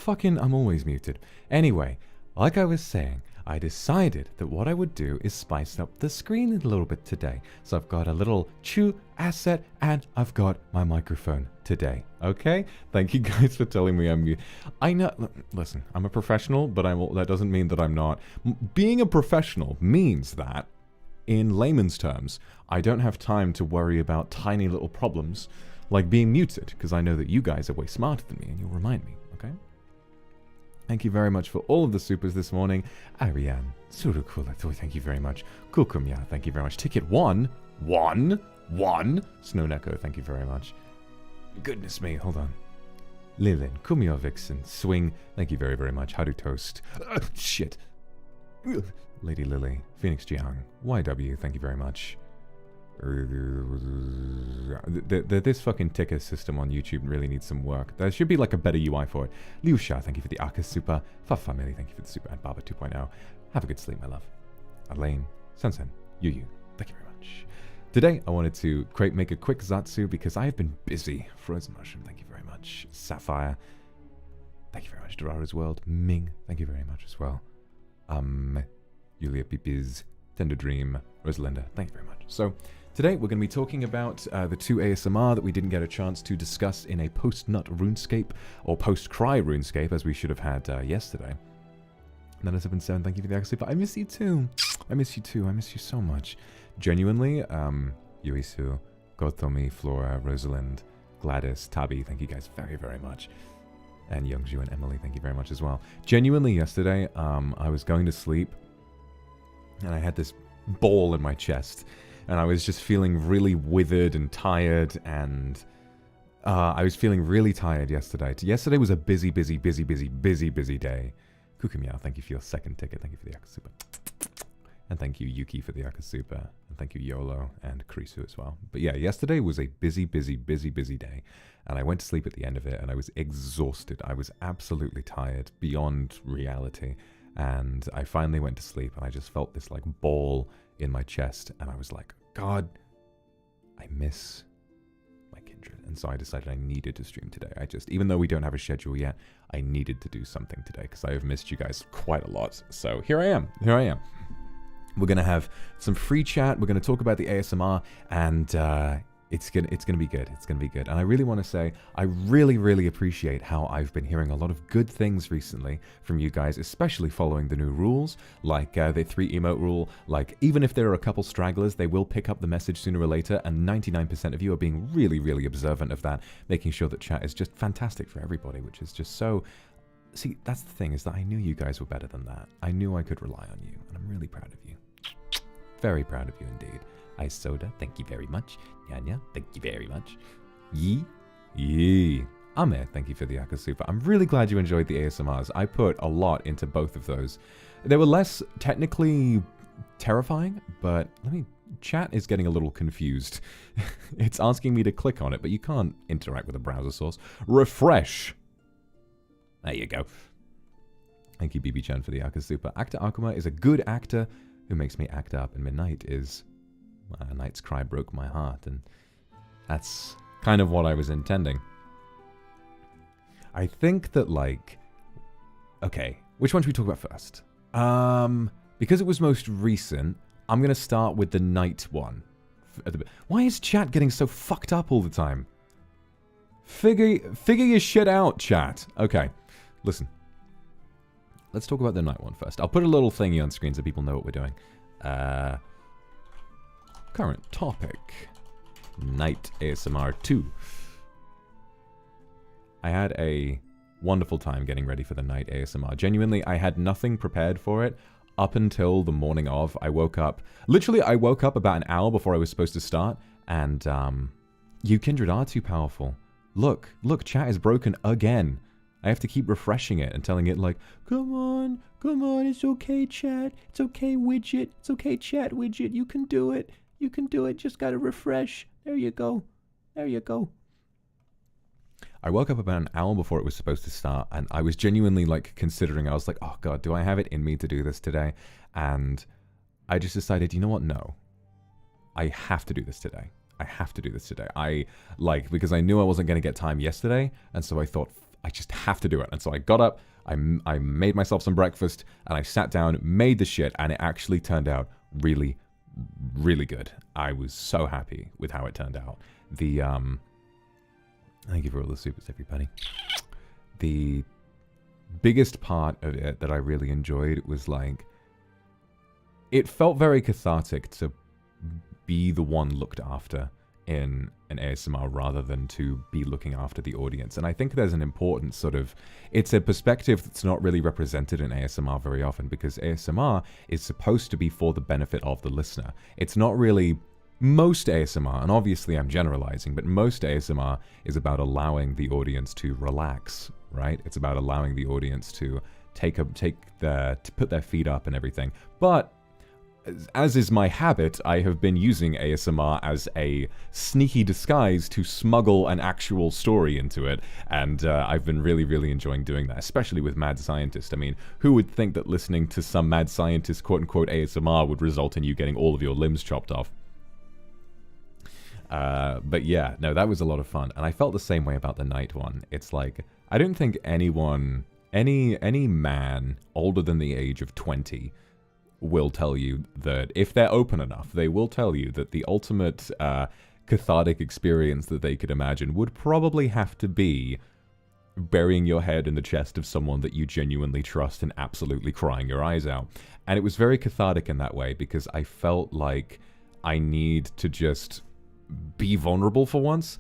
I'm always muted. Anyway, like I was saying, I decided that what I would do is spice up the screen a little bit today. So I've got a little chew asset and I've got my microphone today. Okay? Thank you guys for telling me I'm mute. I know, listen, I'm a professional, but that doesn't mean that I'm not. Being a professional means that, in layman's terms, I don't have time to worry about tiny little problems like being muted, because I know that you guys are way smarter than me and you'll remind me, okay? Thank you very much for all of the supers this morning. Ariane, Surukula, thank you very much. Kukumya, thank you very much. Ticket 1. Snow Neko, thank you very much. Goodness me, hold on. Lilin, Kumio Vixen, Swing, thank you very, very much. How do Toast? Shit. Lady Lily, Phoenix Jiang, YW, thank you very much. This fucking ticker system on YouTube really needs some work. There should be like a better UI for it. Liu Sha, thank you for the Aka Super. Family, thank you for the Super. And Baba 2.0. Have a good sleep, my love. Elaine, Sensen, Yu, thank you very much. Today, I wanted to make a quick Zatsu because I have been busy. Frozen Mushroom, thank you very much. Sapphire, thank you very much. Dorara's World, Ming, thank you very much as well. Yulia Pipiz, Tender Dream, Rosalinda, thank you very much. So, today we're going to be talking about the 2 ASMR that we didn't get a chance to discuss in a post-nut RuneScape, or post-cry RuneScape, as we should have had yesterday. NSFW, thank you for the access, but I miss you too. I miss you too. I miss you so much. Genuinely, Yuisu, Gotomi, Flora, Rosalind, Gladys, Tabi, thank you guys very, very much. And Youngju and Emily, thank you very much as well. Genuinely, yesterday, I was going to sleep, and I had this ball in my chest. And I was just feeling really withered and tired, and I was feeling really tired yesterday. Yesterday was a busy day. Kukumiao, thank you for your second ticket. Thank you for the Akasupa. And thank you, Yuki, for the Akasupa. And thank you, Yolo and Krisu as well. But yeah, yesterday was a busy day. And I went to sleep at the end of it, and I was exhausted. I was absolutely tired, beyond reality. And I finally went to sleep, and I just felt this like ball in my chest, and I was like, God, I miss my Kindred. And so I decided I needed to stream today. Even though we don't have a schedule yet, I needed to do something today because I have missed you guys quite a lot. So here I am. We're going to have some free chat. We're going to talk about the ASMR, and it's gonna be good. It's gonna be good. And I really want to say, I really appreciate how I've been hearing a lot of good things recently from you guys, especially following the new rules, like the 3 emote rule. Like, even if there are a couple stragglers, they will pick up the message sooner or later, and 99% of you are being really observant of that, making sure that chat is just fantastic for everybody, which is just so... See, that's the thing, is that I knew you guys were better than that. I knew I could rely on you, and I'm really proud of you. Very proud of you indeed. Isoda, thank you very much. Nyanya, thank you very much. Yee. Ame, thank you for the Akasupa. I'm really glad you enjoyed the ASMRs. I put a lot into both of those. They were less technically terrifying, but chat is getting a little confused. It's asking me to click on it, but you can't interact with a browser source. Refresh. There you go. Thank you, BB-chan, for the Akasupa. Actor Akuma is a good actor who makes me act up, and Midnight is... A Night's Cry broke my heart, and that's kind of what I was intending. I think that, like... Okay, which one should we talk about first? Because it was most recent, I'm going to start with the Night one. Why is chat getting so fucked up all the time? Figure your shit out, chat. Okay, listen. Let's talk about the Night one first. I'll put a little thingy on screen so people know what we're doing. Current topic. Night ASMR 2. I had a wonderful time getting ready for the Night ASMR. Genuinely, I had nothing prepared for it up until the morning of. I woke up... Literally, I woke up about an hour before I was supposed to start, and, you Kindred are too powerful. Look, chat is broken again. I have to keep refreshing it and telling it, like, come on, it's okay, chat. It's okay, widget. It's okay, chat, widget. You can do it. You can do it. Just gotta refresh. There you go. I woke up about an hour before it was supposed to start, and I was genuinely, like, considering. I was like, oh, God, do I have it in me to do this today? And I just decided, you know what? No. I have to do this today. Because I knew I wasn't going to get time yesterday, and so I thought, I just have to do it. And so I got up, I made myself some breakfast, and I sat down, made the shit, and it actually turned out really, really good. I was so happy with how it turned out. Thank you for all the supers, everybody. The biggest part of it that I really enjoyed was like, it felt very cathartic to be the one looked after in an ASMR rather than to be looking after the audience. And I think there's an important sort of, it's a perspective that's not really represented in ASMR very often, because ASMR is supposed to be for the benefit of the listener. It's not really, most ASMR, and obviously I'm generalizing, but most ASMR is about allowing the audience to relax, right? It's about allowing the audience to to put their feet up and everything. But as is my habit, I have been using ASMR as a sneaky disguise to smuggle an actual story into it, and I've been really, really enjoying doing that, especially with Mad Scientist. I mean, who would think that listening to some Mad Scientist quote-unquote ASMR would result in you getting all of your limbs chopped off? But yeah, no, that was a lot of fun, and I felt the same way about the night one. It's like, I don't think anyone, any man older than the age of 20 will tell you that, if they're open enough, they will tell you that the ultimate cathartic experience that they could imagine would probably have to be burying your head in the chest of someone that you genuinely trust and absolutely crying your eyes out. And it was very cathartic in that way, because I felt like I need to just be vulnerable for once.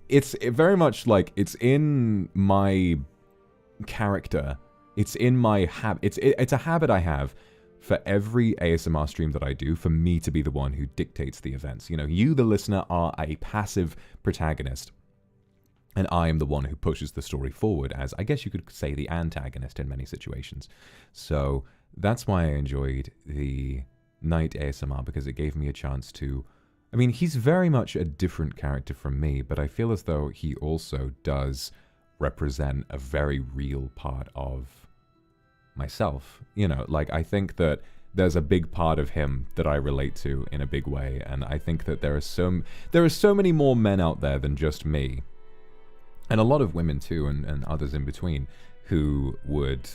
It's very much like, it's in my character, it's in my habit, it's a habit I have for every ASMR stream that I do, for me to be the one who dictates the events. You know, you, the listener, are a passive protagonist, and I am the one who pushes the story forward, as I guess you could say the antagonist in many situations. So that's why I enjoyed the night ASMR, because it gave me a chance to, I mean, he's very much a different character from me, but I feel as though he also does represent a very real part of myself. You know, like, I think that there's a big part of him that I relate to in a big way, and I think that there are so many more men out there than just me, and a lot of women too, and others in between, who would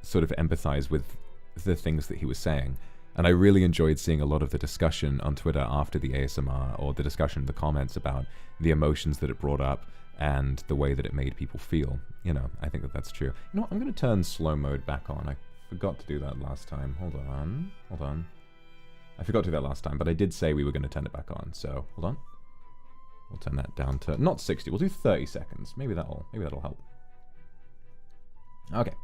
sort of empathize with the things that he was saying. And I really enjoyed seeing a lot of the discussion on Twitter after the ASMR, or the discussion in the comments about the emotions that it brought up and the way that it made people feel. You know, I think that that's true. You know what, I'm going to turn slow mode back on. I forgot to do that last time. Hold on. I forgot to do that last time, but I did say we were going to turn it back on, so hold on. We'll turn that down to, not 60, we'll do 30 seconds. Maybe that'll help. Okay.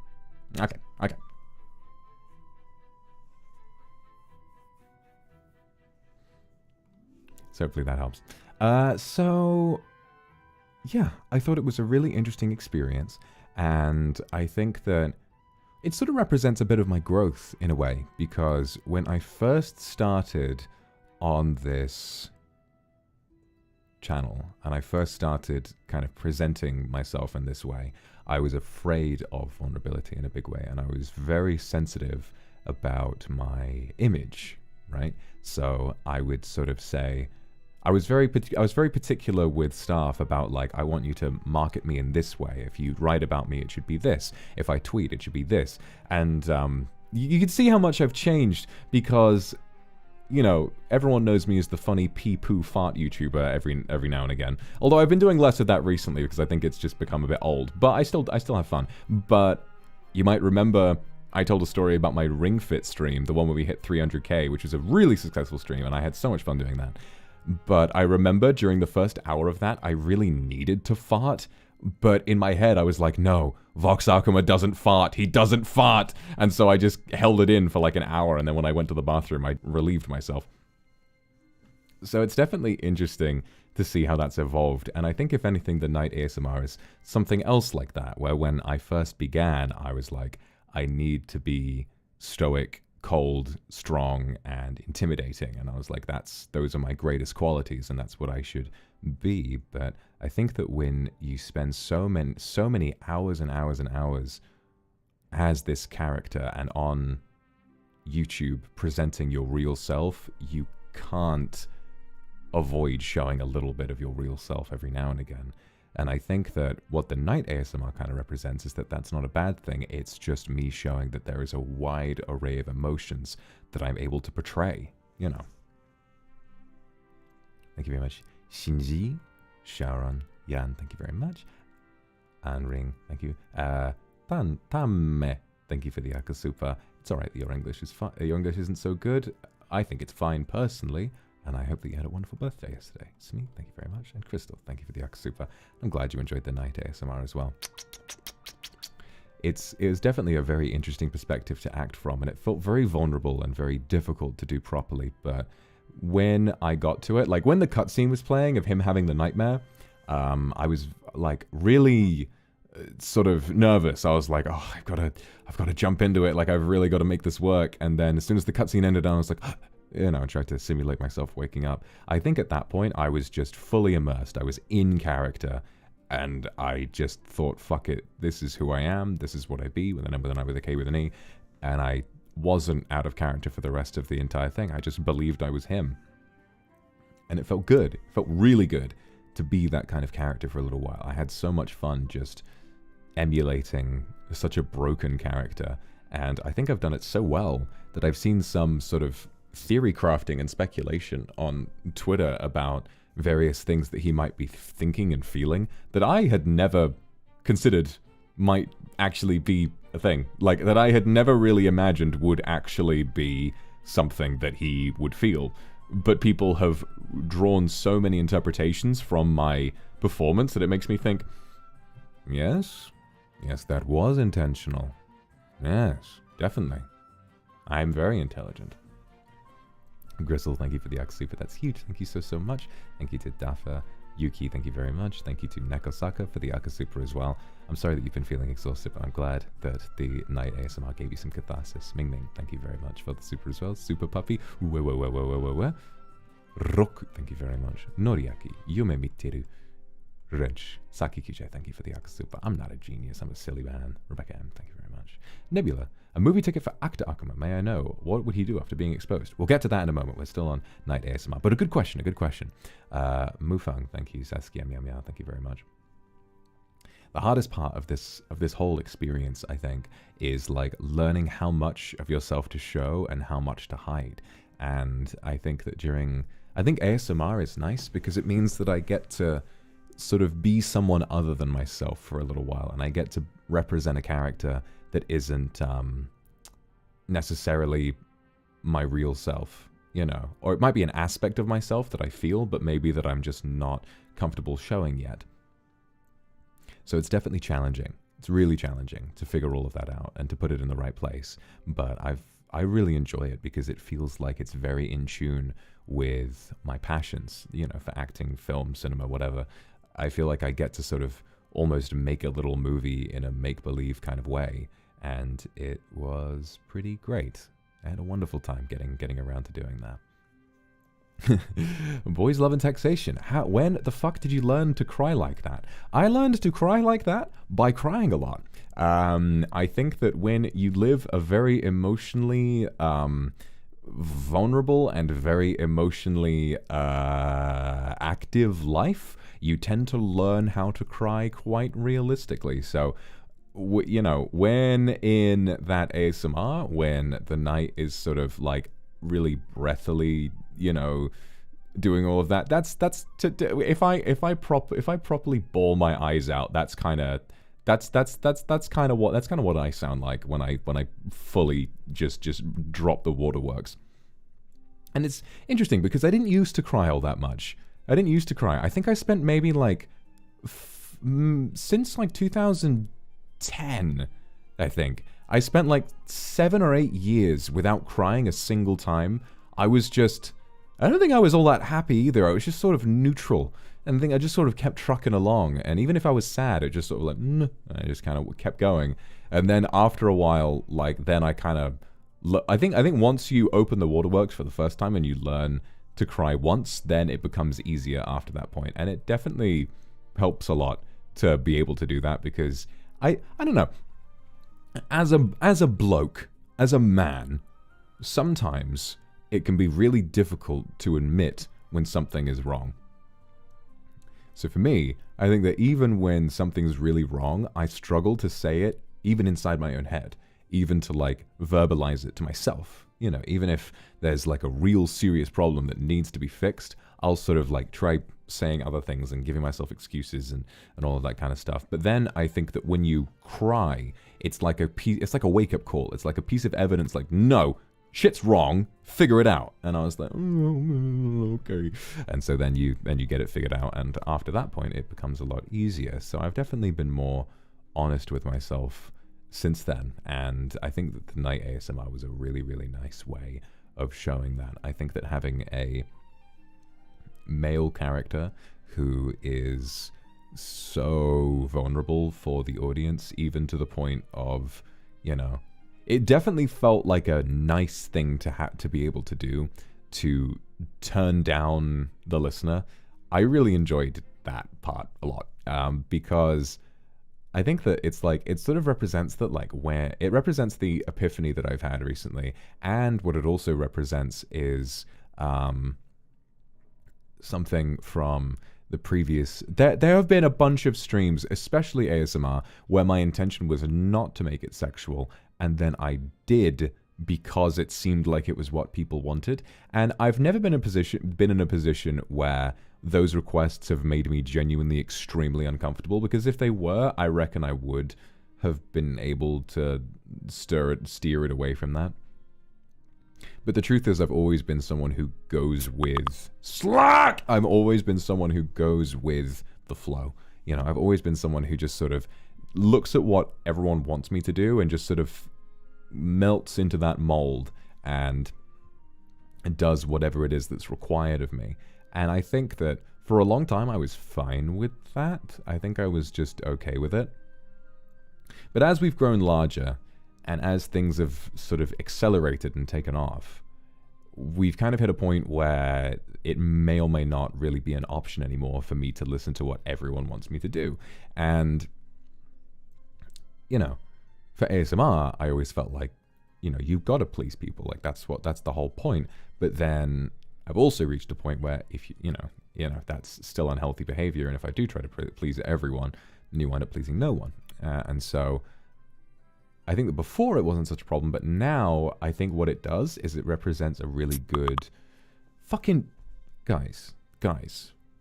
So hopefully that helps. So yeah, I thought it was a really interesting experience, and I think that it sort of represents a bit of my growth in a way, because when I first started on this channel, and I first started kind of presenting myself in this way, I was afraid of vulnerability in a big way, and I was very sensitive about my image, right? So I would sort of say, I was very particular with staff about, like, I want you to market me in this way. If you write about me, it should be this. If I tweet, it should be this. And you can see how much I've changed, because, you know, everyone knows me as the funny pee-poo fart YouTuber every now and again. Although I've been doing less of that recently, because I think it's just become a bit old. But I still have fun. But you might remember I told a story about my Ring Fit stream, the one where we hit 300k, which was a really successful stream, and I had so much fun doing that. But I remember during the first hour of that, I really needed to fart. But in my head, I was like, no, Vox Akuma doesn't fart. He doesn't fart. And so I just held it in for like an hour. And then when I went to the bathroom, I relieved myself. So it's definitely interesting to see how that's evolved. And I think, if anything, the night ASMR is something else like that, where when I first began, I was like, I need to be stoic, cold, strong, and intimidating, and I was like, those are my greatest qualities, and that's what I should be. But I think that when you spend so many hours and hours and hours as this character and on YouTube presenting your real self, you can't avoid showing a little bit of your real self every now and again. And I think that what the night ASMR kind of represents is that that's not a bad thing. It's just me showing that there is a wide array of emotions that I'm able to portray, you know. Thank you very much. Shinji, Sharon, Yan, thank you very much. Anring, thank you. Tamme, thank you for the Akasupa. It's alright that your English is your English isn't so good. I think it's fine personally, and I hope that you had a wonderful birthday yesterday. Smee, thank you very much. And Crystal, thank you for the Akasupa. I'm glad you enjoyed the night ASMR as well. It was definitely a very interesting perspective to act from, and it felt very vulnerable and very difficult to do properly, but when I got to it, like when the cutscene was playing of him having the nightmare, I was like really sort of nervous. I was like, oh, I've got to jump into it. Like I've really got to make this work. And then as soon as the cutscene ended, I was like, you know, I tried to simulate myself waking up. I think at that point I was just fully immersed. I was in character, and I just thought, fuck it, this is who I am. This is what I be with an M, with an I, with a K, with an E, and I wasn't out of character for the rest of the entire thing. I just believed I was him. And it felt good. It felt really good to be that kind of character for a little while. I had so much fun just emulating such a broken character. And I think I've done it so well that I've seen some sort of theory crafting and speculation on Twitter about various things that he might be thinking and feeling that I had never considered might actually be a thing. Like, that I had never really imagined would actually be something that he would feel. But people have drawn so many interpretations from my performance that it makes me think, yes, that was intentional. Yes, definitely. I'm very intelligent. Gristle, thank you for the Akasupa. That's huge. Thank you so much. Thank you to Dafa. Yuki, thank you very much. Thank you to Nekosaka for the Akasupa as well. I'm sorry that you've been feeling exhausted, but I'm glad that the night ASMR gave you some catharsis. Ming Ming, thank you very much for the super as well. Super Puppy. Roku, thank you very much. Noriaki, Yume Miteru. Wrench, Saki Kije, thank you for the Akasupa. I'm not a genius, I'm a silly man. Rebecca M, thank you very much. Nebula, a movie ticket for actor Akuma. May I know, what would he do after being exposed? We'll get to that in a moment. We're still on night ASMR. But a good question, Mufang, thank you. Saskia Meow Meow, thank you very much. The hardest part of this whole experience, I think, is like learning how much of yourself to show and how much to hide. And I think that I think ASMR is nice because it means that I get to sort of be someone other than myself for a little while, and I get to represent a character that isn't necessarily my real self, you know, or it might be an aspect of myself that I feel, but maybe that I'm just not comfortable showing yet. So it's definitely challenging. It's really challenging to figure all of that out and to put it in the right place. But I really enjoy it because it feels like it's very in tune with my passions, you know, for acting, film, cinema, whatever. I feel like I get to sort of almost make a little movie in a make-believe kind of way, and it was pretty great. I had a wonderful time getting around to doing that. Boys love and taxation. When the fuck did you learn to cry like that? I learned to cry like that by crying a lot. I think that when you live a very emotionally vulnerable and very emotionally active life, you tend to learn how to cry quite realistically. So, you know, when in that ASMR, when the night is sort of like really breathily, you know, doing all of that, if I properly bawl my eyes out, that's kind of what I sound like when I fully just drop the waterworks. And it's interesting because I didn't used to cry all that much. I didn't used to cry. I think I spent maybe like since like 2010, I think I spent like 7 or 8 years without crying a single time. I don't think I was all that happy either. I was just sort of neutral. And I think I just sort of kept trucking along. And even if I was sad, it just sort of like, I just kind of kept going. And then after a while, like, then I kind of, I think once you open the waterworks for the first time and you learn to cry once, then it becomes easier after that point. And it definitely helps a lot to be able to do that because I don't know. As a bloke, as a man, sometimes it can be really difficult to admit when something is wrong. So for me, I think that even when something's really wrong, I struggle to say it, even inside my own head, even to like verbalize it to myself. You know, even if there's like a real serious problem that needs to be fixed, I'll sort of like try saying other things and giving myself excuses and all of that kind of stuff. But then I think that when you cry, it's like a wake-up call. It's like a piece of evidence like, no, shit's wrong, figure it out. And I was like, oh, okay. And so then you get it figured out, and after that point it becomes a lot easier. So I've definitely been more honest with myself since then, and I think that the night ASMR was a really, really nice way of showing that. I think that having a male character who is so vulnerable for the audience, even to the point of, you know, it definitely felt like a nice thing to have to be able to do, to turn down the listener. I really enjoyed that part a lot, because I think that it's like, it sort of represents that, like, where it represents the epiphany that I've had recently, and what it also represents is something from the previous. There have been a bunch of streams, especially ASMR, where my intention was not to make it sexual, and then I did because it seemed like it was what people wanted. And I've never been in a position where those requests have made me genuinely extremely uncomfortable, because if they were, I reckon I would have been able to steer it away from that. But the truth is, I've always been someone who goes with slack. I've always been someone who goes with the flow. You know, I've always been someone who just sort of looks at what everyone wants me to do and just sort of melts into that mold and does whatever it is that's required of me. And I think that for a long time I was fine with that. I think I was just okay with it. But as we've grown larger, and as things have sort of accelerated and taken off, we've kind of hit a point where it may or may not really be an option anymore for me to listen to what everyone wants me to do. And, you know, for ASMR, I always felt like, you know, you've got to please people. Like, that's the whole point. But then I've also reached a point where if you know, that's still unhealthy behavior. And if I do try to please everyone, then you wind up pleasing no one. And so I think that before it wasn't such a problem, but now I think what it does is it represents a really good fucking guys,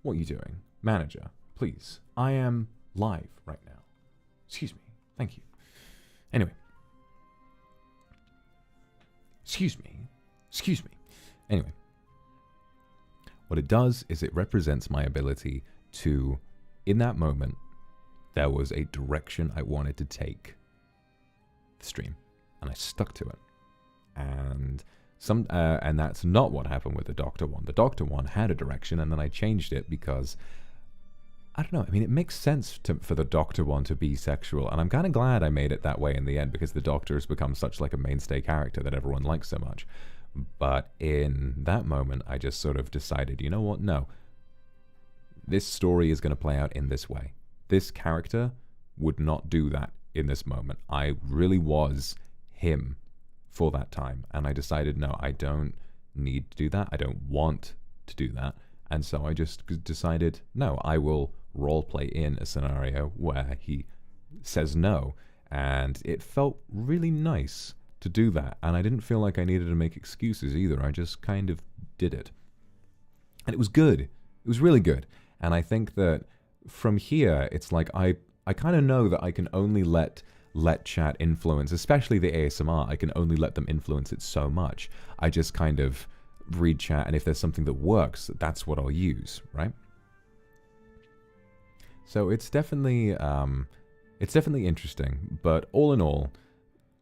what are you doing? Manager, please. I am live right now. Excuse me. Thank you. Anyway. Excuse me. Anyway. What it does is it represents my ability to, in that moment, there was a direction I wanted to take the stream, and I stuck to it. And that's not what happened with the Doctor one. The Doctor one had a direction, and then I changed it because, I don't know, I mean, it makes sense for the Doctor one to be sexual, and I'm kind of glad I made it that way in the end, because the Doctor has become such like a mainstay character that everyone likes so much. But in that moment, I just sort of decided, you know what, no. This story is going to play out in this way. This character would not do that in this moment. I really was him for that time, and I decided, no, I don't need to do that. I don't want to do that. And so I just decided, no, I will roleplay in a scenario where he says no. And it felt really nice to do that. And I didn't feel like I needed to make excuses either. I just kind of did it. And it was good. It was really good. And I think that from here, it's like I kind of know that I can only let chat influence, especially the ASMR, I can only let them influence it so much. I just kind of read chat, and if there's something that works, that's what I'll use, right? So it's definitely interesting, but all in all,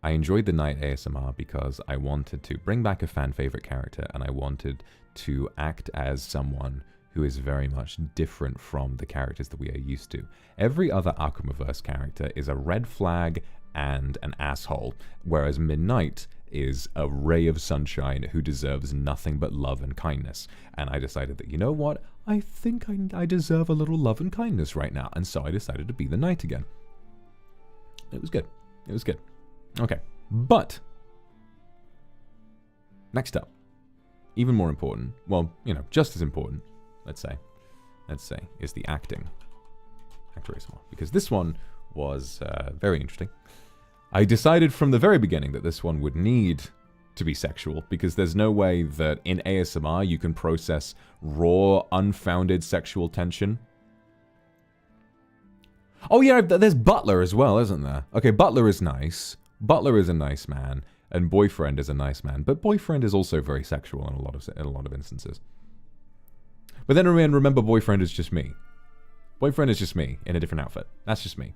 I enjoyed the night ASMR because I wanted to bring back a fan favorite character, and I wanted to act as someone who is very much different from the characters that we are used to. Every other Akumaverse character is a red flag and an asshole, whereas Midnight is a ray of sunshine who deserves nothing but love and kindness. And I decided that, you know what, I think I deserve a little love and kindness right now, and so I decided to be the Knight again. It was good. It was good. Okay, but next up, even more important, well, you know, just as important, let's say, let's say, is the acting actor ASMR. Because this one was very interesting. I decided from the very beginning that this one would need to be sexual, because there's no way that in ASMR you can process raw, unfounded sexual tension. Oh yeah, there's Butler as well, isn't there? Okay, Butler is nice. Butler is a nice man, and Boyfriend is a nice man, but Boyfriend is also very sexual in a lot of instances. But then remember, Boyfriend is just me. Boyfriend is just me in a different outfit. That's just me.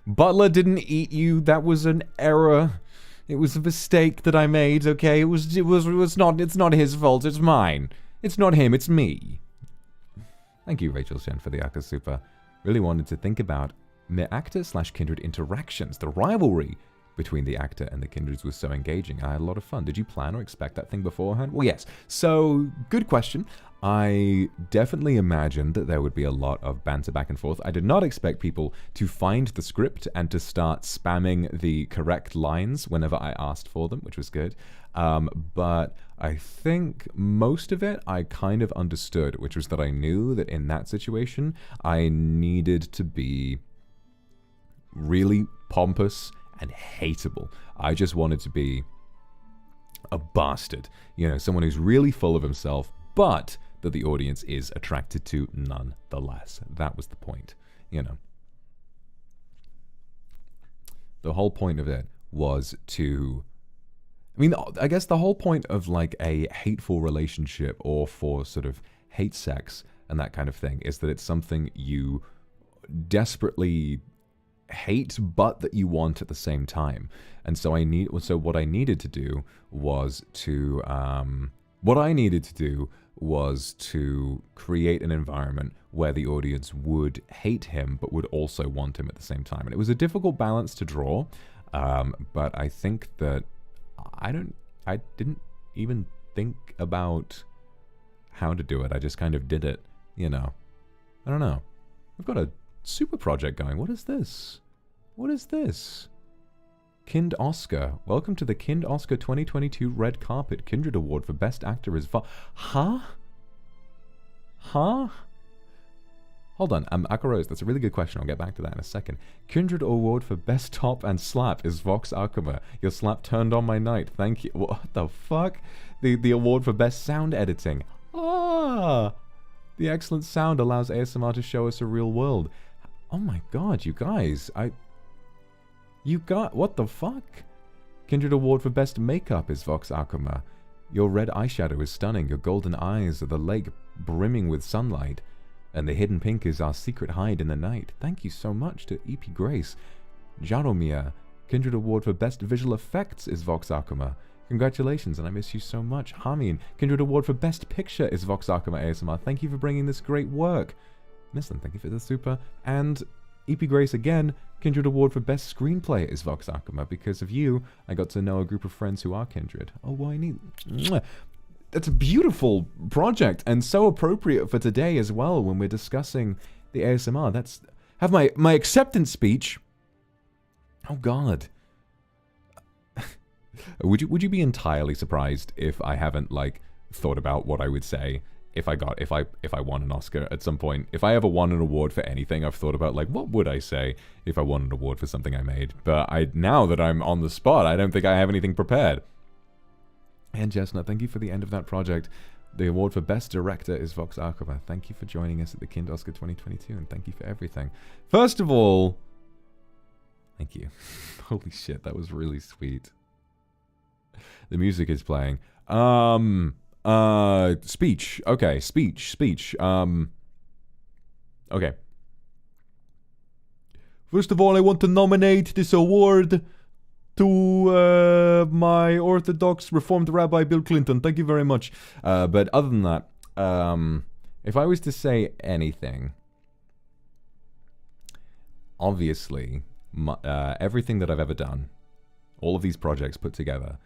Butler didn't eat you. That was an error. It was a mistake that I made. Okay, it's not his fault. It's mine. It's not him. It's me. Thank you, Rachel Shen, for the Akasupa. Really wanted to think about the actor/kindred interactions. The rivalry between the actor and the kindreds was so engaging. I had a lot of fun. Did you plan or expect that thing beforehand? Well, yes. So, good question. I definitely imagined that there would be a lot of banter back and forth. I did not expect people to find the script and to start spamming the correct lines whenever I asked for them, which was good. But I think most of it I kind of understood, which was that I knew that in that situation, I needed to be really pompous and hateable. I just wanted to be a bastard. You know, someone who's really full of himself, but that the audience is attracted to nonetheless. That was the point, you know. The whole point of it was to... I mean, I guess the whole point of, like, a hateful relationship or for sort of hate sex and that kind of thing is that it's something you desperately hate, but that you want at the same time. And so what I needed to do was to... what I needed to do was to create an environment where the audience would hate him, but would also want him at the same time. And it was a difficult balance to draw, but I think that I didn't even think about how to do it. I just kind of did it, you know. I don't know. We've got a super project going. What is this? What is this? Kind Oscar. Welcome to the Kind Oscar 2022 Red Carpet Kindred Award for Best Actor is Huh? Huh? Hold on, Akaros, that's a really good question. I'll get back to that in a second. Kindred Award for Best Top and Slap is Vox Akuma. Your slap turned on my night. Thank you. What the fuck? The award for Best Sound Editing. Ah! The excellent sound allows ASMR to show us a real world. Oh my god, you guys. You got... What the fuck? Kindred Award for Best Makeup is Vox Akuma. Your red eyeshadow is stunning. Your golden eyes are the lake brimming with sunlight. And the hidden pink is our secret hide in the night. Thank you so much to EP Grace. Jaromir. Kindred Award for Best Visual Effects is Vox Akuma. Congratulations, and I miss you so much. Hamin. Kindred Award for Best Picture is Vox Akuma ASMR. Thank you for bringing this great work. Listen, thank you for the super. And EP Grace again. Kindred Award for Best Screenplay is Vox Akuma. Because of you, I got to know a group of friends who are kindred. Oh, well, I need... That's a beautiful project, and so appropriate for today as well when we're discussing the ASMR. That's... Have my acceptance speech... Oh, God. Would you be entirely surprised if I haven't, like, thought about what I would say if I won an Oscar at some point? If I ever won an award for anything, I've thought about, like, what would I say if I won an award for something I made? But now that I'm on the spot, I don't think I have anything prepared. And Chestnut, thank you for the end of that project. The award for Best Director is Vox Akuma. Thank you for joining us at the Kind Oscar 2022, and thank you for everything. First of all, thank you. Holy shit, that was really sweet. The music is playing. Speech. Okay, speech. Okay. First of all, I want to nominate this award to my Orthodox Reformed Rabbi Bill Clinton. Thank you very much. But other than that, if I was to say anything, obviously, everything that I've ever done, all of these projects put together,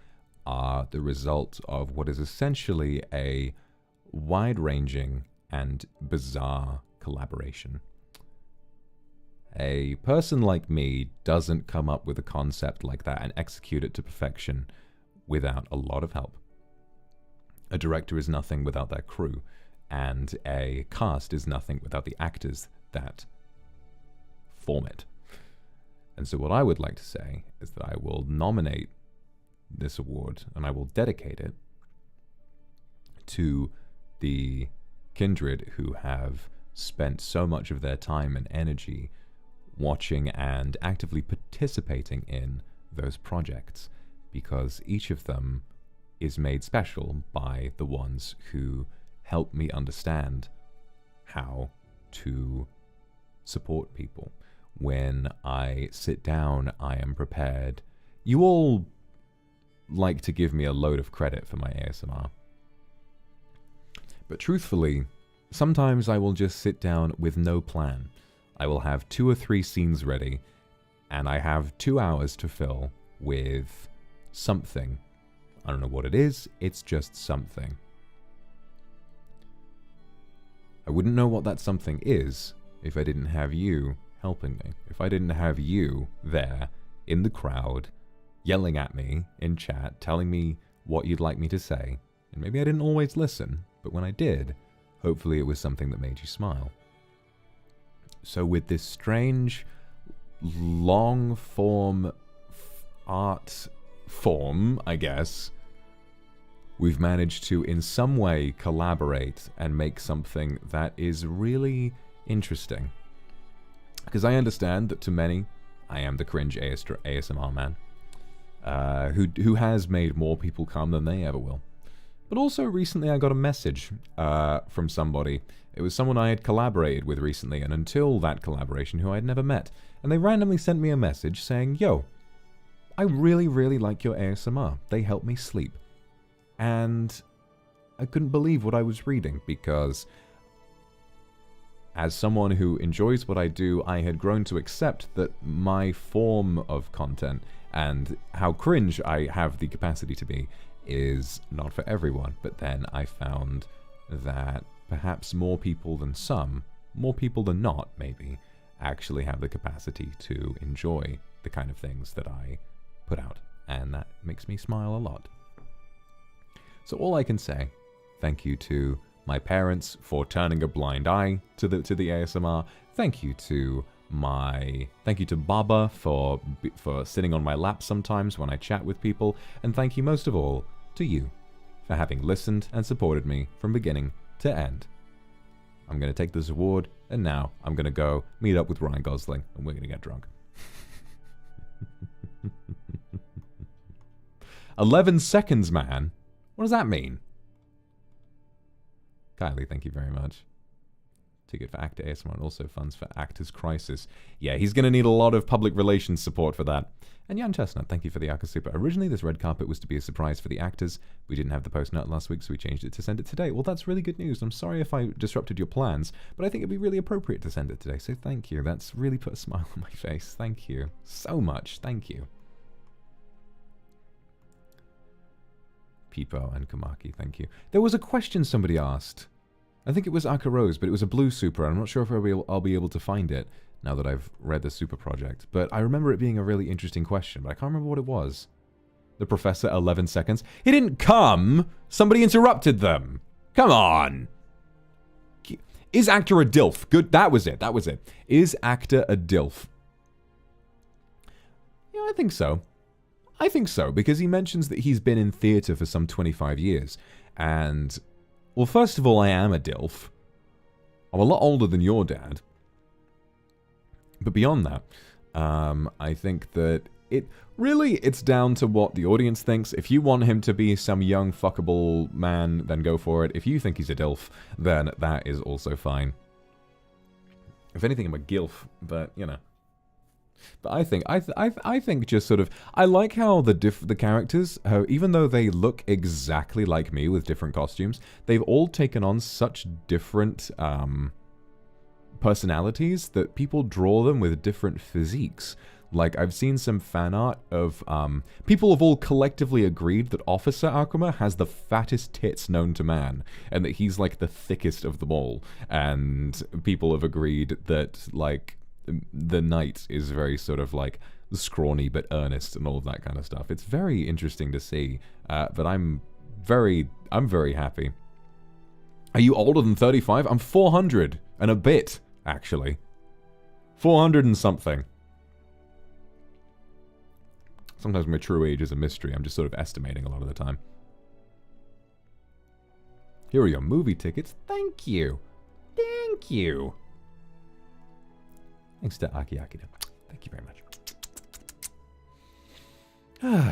are the result of what is essentially a wide-ranging and bizarre collaboration. A person like me doesn't come up with a concept like that and execute it to perfection without a lot of help. A director is nothing without their crew, and a cast is nothing without the actors that form it. And so what I would like to say is that I will nominate this award, and I will dedicate it to the Kindred who have spent so much of their time and energy watching and actively participating in those projects, because each of them is made special by the ones who help me understand how to support people. When I sit down, I am prepared. You all like to give me a load of credit for my ASMR. But truthfully, sometimes I will just sit down with no plan. I will have 2 or 3 scenes ready, and I have 2 hours to fill with something. I don't know what it is, it's just something. I wouldn't know what that something is if I didn't have you helping me. If I didn't have you there, in the crowd, yelling at me in chat, telling me what you'd like me to say. And maybe I didn't always listen, but when I did, hopefully it was something that made you smile. So with this strange, long-form art form, I guess, we've managed to, in some way, collaborate and make something that is really interesting. Because I understand that to many, I am the cringe ASMR man, who has made more people come than they ever will. But also recently I got a message from somebody. It was someone I had collaborated with recently, and until that collaboration, who I had never met. And they randomly sent me a message saying, yo, I really, really like your ASMR. They help me sleep. And I couldn't believe what I was reading, because as someone who enjoys what I do, I had grown to accept that my form of content and how cringe I have the capacity to be is not for everyone. But then I found that perhaps more people than not maybe, actually have the capacity to enjoy the kind of things that I put out. And that makes me smile a lot. So all I can say, thank you to my parents for turning a blind eye to the ASMR. Thank you to Baba for sitting on my lap sometimes when I chat with people, and thank you most of all to you for having listened and supported me from beginning to end. I'm going to take this award, and now I'm going to go meet up with Ryan Gosling, and we're going to get drunk. 11 seconds, man. What does that mean? Kylie, thank you very much. Ticket for Actor ASMR and also funds for Actors Crisis. Yeah, he's going to need a lot of public relations support for that. And Jan Chestnut, thank you for the Aka Super. Originally, this red carpet was to be a surprise for the actors. We didn't have the post nut last week, so we changed it to send it today. Well, that's really good news. I'm sorry if I disrupted your plans, but I think it'd be really appropriate to send it today, so thank you. That's really put a smile on my face. Thank you so much. Thank you. Peepo and Kamaki, thank you. There was a question somebody asked. I think it was Aka Rose, but it was a blue super. I'm not sure if I'll be able to find it now that I've read the super project. But I remember it being a really interesting question, but I can't remember what it was. The Professor, 11 seconds. He didn't come! Somebody interrupted them! Come on! Is actor a DILF? Good, that was it, that was it. Is actor a DILF? Yeah, I think so. I think so, because he mentions that he's been in theatre for some 25 years. And, well, first of all, I am a DILF. I'm a lot older than your dad. But beyond that, I think that it's down to what the audience thinks. If you want him to be some young fuckable man, then go for it. If you think he's a DILF, then that is also fine. If anything, I'm a GILF, but, you know. But I think just sort of, I like how the characters, even though they look exactly like me with different costumes, they've all taken on such different personalities that people draw them with different physiques. Like, I've seen some fan art of, people have all collectively agreed that Officer Akuma has the fattest tits known to man, and that he's, like, the thickest of them all. And people have agreed that, like, the knight is very sort of, like, scrawny but earnest and all of that kind of stuff. It's very interesting to see, but I'm I'm very happy. Are you older than 35? I'm 400 and a bit, actually. 400 and something. Sometimes my true age is a mystery. I'm just sort of estimating a lot of the time. Here are your movie tickets. Thank you. Thank you. Thanks to Akiakida. Thank you very much.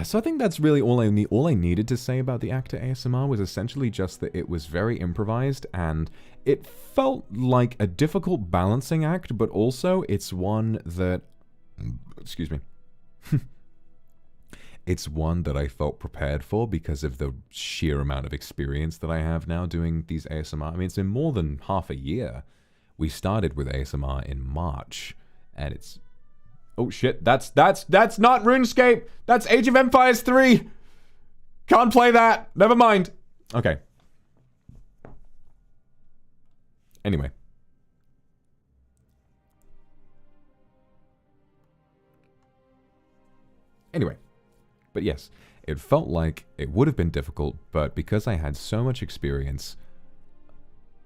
So I think that's really all I needed to say about the actor ASMR was essentially just that it was very improvised and it felt like a difficult balancing act, but also it's one that, excuse me, it's one that I felt prepared for because of the sheer amount of experience that I have now doing these ASMR. I mean, it's been more than half a year. We started with ASMR in March, and it's... Oh shit, that's not RuneScape! That's Age of Empires 3! Can't play that! Never mind! Okay. Anyway. But yes, it felt like it would have been difficult, but because I had so much experience,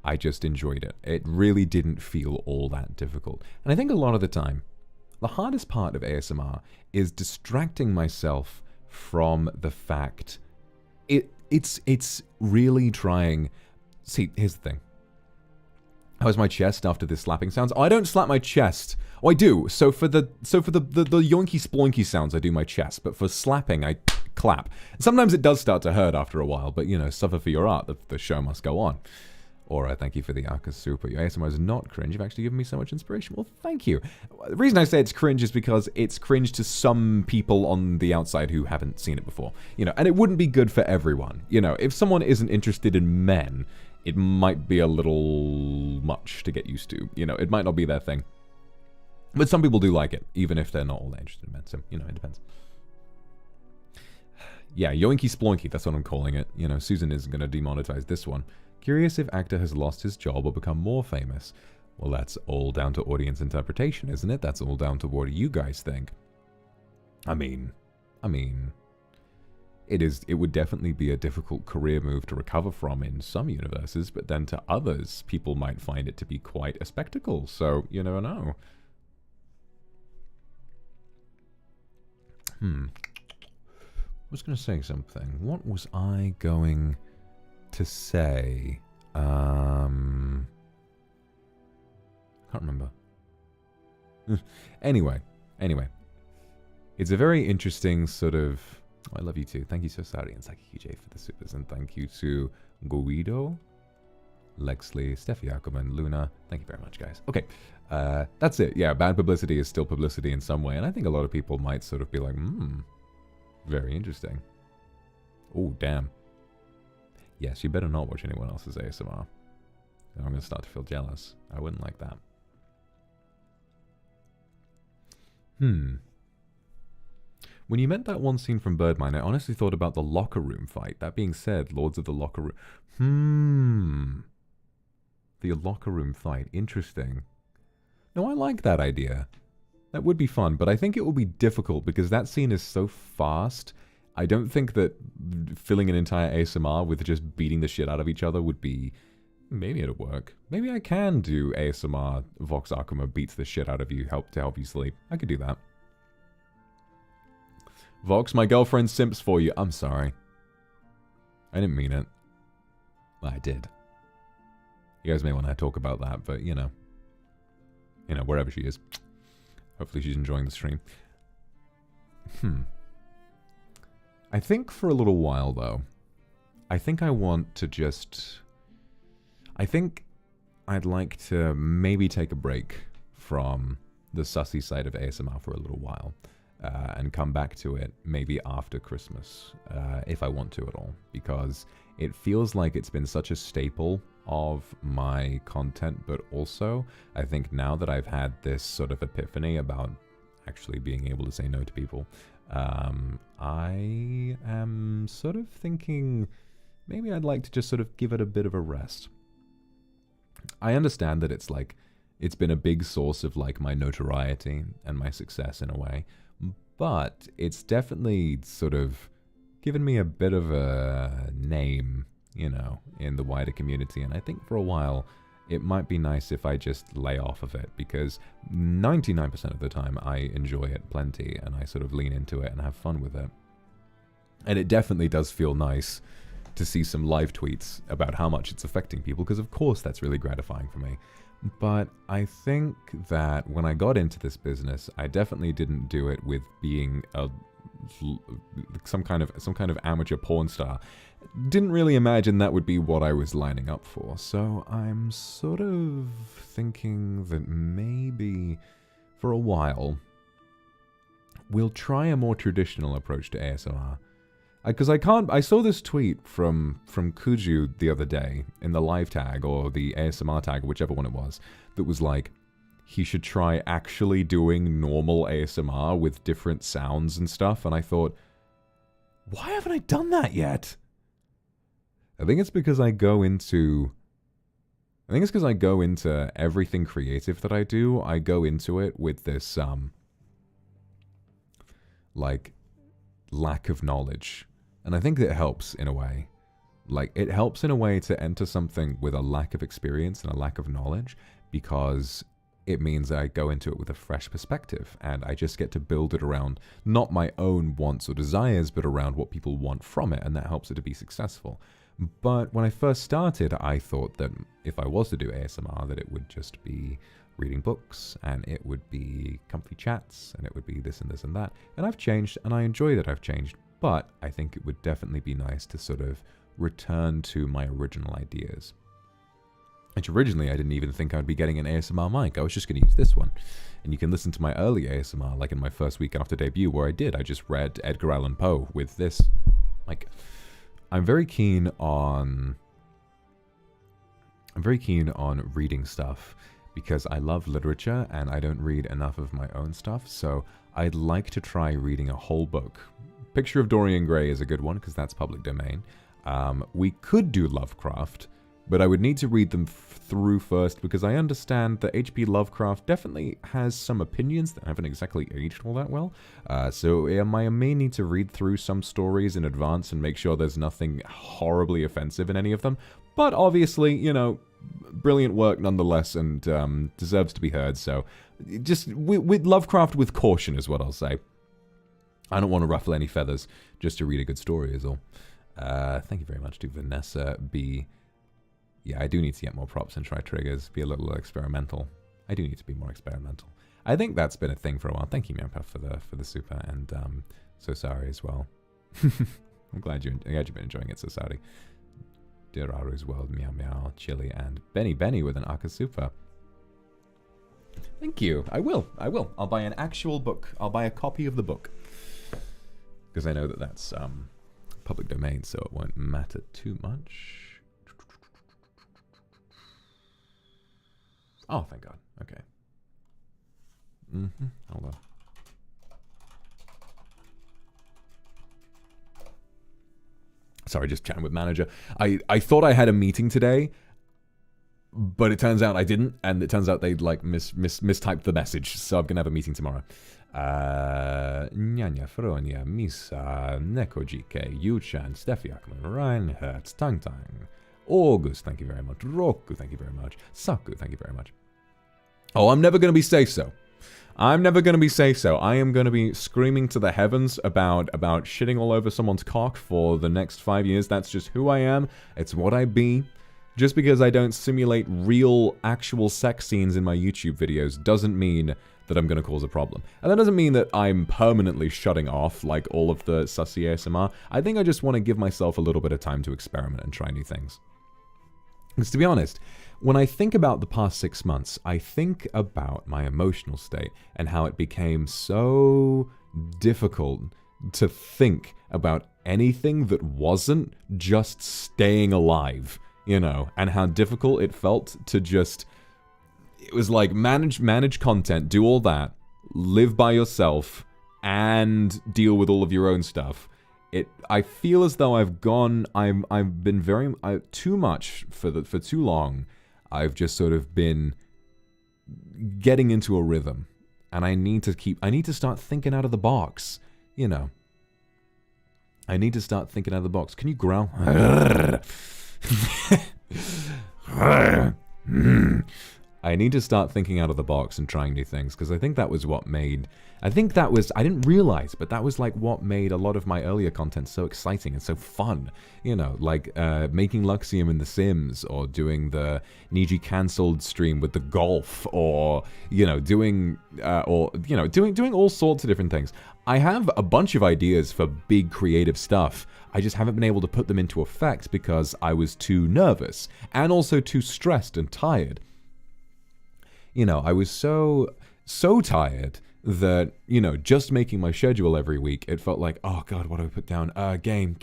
I just enjoyed it. It really didn't feel all that difficult. And I think a lot of the time, the hardest part of ASMR is distracting myself from the fact it's really trying. See, here's the thing. How is my chest after this slapping sounds? Oh, I don't slap my chest. Oh, I do. So for the yoinky sploinky sounds, I do my chest. But for slapping, I clap. Sometimes it does start to hurt after a while, but you know, suffer for your art. The show must go on. Or thank you for the Arca Super. Your ASMR is not cringe. You've actually given me so much inspiration. Well, thank you. The reason I say it's cringe is because it's cringe to some people on the outside who haven't seen it before. You know, and it wouldn't be good for everyone. You know, if someone isn't interested in men, it might be a little much to get used to. You know, it might not be their thing. But some people do like it, even if they're not all that interested in men. So, you know, it depends. Yeah, yoinky sploinky, that's what I'm calling it. You know, Susan isn't going to demonetize this one. Curious if actor has lost his job or become more famous. Well, that's all down to audience interpretation, isn't it? That's all down to what you guys think. I mean, it would definitely be a difficult career move to recover from in some universes, but then to others, people might find it to be quite a spectacle, so you never know. I was going to say something. What was I going to say? Can't remember. Anyway. It's a very interesting sort of... Oh, I love you too. Thank you so Sari and Saki QJ for the supers, and thank you to Guido, Lexley, Steffi Akuma, and Luna. Thank you very much, guys. Okay, that's it. Yeah, bad publicity is still publicity in some way, and I think a lot of people might sort of be like, very interesting. Oh, damn. Yes, you better not watch anyone else's ASMR. I'm going to start to feel jealous. I wouldn't like that. When you meant that one scene from Birdmine, I honestly thought about the locker room fight. That being said, Lords of the Locker Room... The locker room fight. Interesting. No, I like that idea. That would be fun, but I think it will be difficult because that scene is so fast. I don't think that filling an entire ASMR with just beating the shit out of each other would be... Maybe it'll work. Maybe I can do ASMR Vox Akuma beats the shit out of you to help you sleep. I could do that. Vox, my girlfriend simps for you. I'm sorry. I didn't mean it. Well, I did. You guys may want to talk about that, but you know, wherever she is. Hopefully she's enjoying the stream. I think for a little while, though, I think I want to just... I think I'd like to maybe take a break from the sussy side of ASMR for a little while. And come back to it maybe after Christmas, if I want to at all. Because it feels like it's been such a staple of my content, but also I think now that I've had this sort of epiphany about actually being able to say no to people, I am sort of thinking maybe I'd like to just sort of give it a bit of a rest. I understand that it's like, it's been a big source of like my notoriety and my success in a way. But it's definitely sort of given me a bit of a name, you know, in the wider community. And I think for a while, it might be nice if I just lay off of it, because 99% of the time I enjoy it plenty and I sort of lean into it and have fun with it. And it definitely does feel nice to see some live tweets about how much it's affecting people, because of course that's really gratifying for me. But I think that when I got into this business, I definitely didn't do it with being some kind of amateur porn star. Didn't really imagine that would be what I was lining up for. So I'm sort of thinking that maybe for a while we'll try a more traditional approach to ASMR. Because I saw this tweet from Kuju the other day in the live tag or the ASMR tag, whichever one it was, that was like, he should try actually doing normal ASMR with different sounds and stuff. And I thought, why haven't I done that yet? I think it's because I go into everything creative that I do. I go into it with this, like, lack of knowledge. And I think that helps in a way. Like, it helps in a way to enter something with a lack of experience and a lack of knowledge, because it means I go into it with a fresh perspective, and I just get to build it around not my own wants or desires, but around what people want from it, and that helps it to be successful. But when I first started, I thought that if I was to do ASMR, that it would just be reading books, and it would be comfy chats, and it would be this and this and that. And I've changed, and I enjoy that I've changed, but I think it would definitely be nice to sort of return to my original ideas. Which originally I didn't even think I'd be getting an ASMR mic. I was just going to use this one. And you can listen to my early ASMR, like in my first week after debut, where I just read Edgar Allan Poe with this. Like, I'm very keen on reading stuff, because I love literature and I don't read enough of my own stuff, so I'd like to try reading a whole book. Picture of Dorian Gray is a good one, because that's public domain. We could do Lovecraft, but I would need to read them through first, because I understand that H.P. Lovecraft definitely has some opinions that haven't exactly aged all that well. So I may need to read through some stories in advance and make sure there's nothing horribly offensive in any of them. But obviously, you know, brilliant work nonetheless, and deserves to be heard. So just with Lovecraft with caution is what I'll say. I don't want to ruffle any feathers just to read a good story is all. Thank you very much to Vanessa B. Yeah, I do need to get more props and try triggers, be a little experimental. I do need to be more experimental. I think that's been a thing for a while. Thank you, Meowpuff, for the super, and so sorry as well. I'm glad you've been enjoying it, so sorry. Diraru's World, Meow Meow, Chili, and Benny with an Aka Super. Thank you. I will. I'll buy an actual book. I'll buy a copy of the book, because I know that that's public domain, so it won't matter too much. Oh, thank God. Okay. Hold on. Sorry, just chatting with manager. I thought I had a meeting today, but it turns out I didn't, and it turns out they like mistyped the message, so I'm gonna have a meeting tomorrow. Nyanya, Fronia, Misa, Nekojike, Yuchan, Steffi Akuma, Reinhardt, Tang Tang, August, thank you very much. Roku, thank you very much. Saku, thank you very much. Oh, I'm never gonna be safe so. I'm never going to be safe so. I am going to be screaming to the heavens about shitting all over someone's cock for the next 5 years. That's just who I am. It's what I be. Just because I don't simulate real, actual sex scenes in my YouTube videos doesn't mean that I'm going to cause a problem. And that doesn't mean that I'm permanently shutting off, like, all of the sussy ASMR. I think I just want to give myself a little bit of time to experiment and try new things. Because to be honest, when I think about the past 6 months, I think about my emotional state and how it became so difficult to think about anything that wasn't just staying alive, you know, and how difficult it felt to just, it was like manage content, do all that, live by yourself, and deal with all of your own stuff. I feel as though I've been very too much for too long. I've just sort of been getting into a rhythm, and I need to start thinking out of the box, you know. I need to start thinking out of the box. Can you growl? I need to start thinking out of the box and trying new things, because I think that was what made... I didn't realize, but that was like what made a lot of my earlier content so exciting and so fun. You know, like making Luxiem in The Sims, or doing the Niji cancelled stream with the golf, or, you know, doing all sorts of different things. I have a bunch of ideas for big creative stuff. I just haven't been able to put them into effect because I was too nervous and also too stressed and tired. You know, I was so tired that, you know, just making my schedule every week, it felt like, oh God, what do I put down? Game,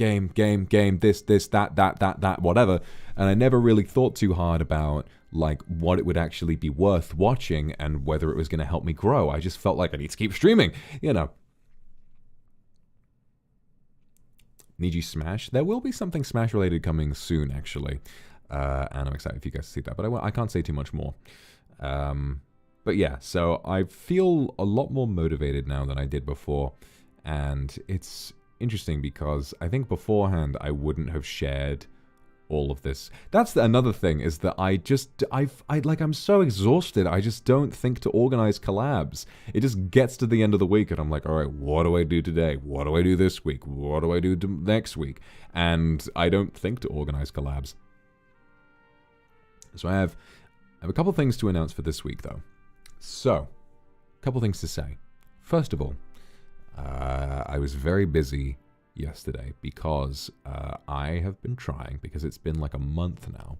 this, that, whatever. And I never really thought too hard about, like, what it would actually be worth watching and whether it was going to help me grow. I just felt like I need to keep streaming, you know. Niji Smash. There will be something Smash related coming soon, actually. And I'm excited for you guys to see that, but I can't say too much more. But yeah, so I feel a lot more motivated now than I did before, and it's interesting because I think beforehand I wouldn't have shared all of this. That's another thing, is that I'm so exhausted, I just don't think to organize collabs. It just gets to the end of the week and I'm like, all right, what do I do today? What do I do this week? What do I do next week? And I don't think to organize collabs. So I have a couple things to announce for this week, though. So, a couple things to say. First of all, I was very busy yesterday because I have been trying, because it's been like a month now,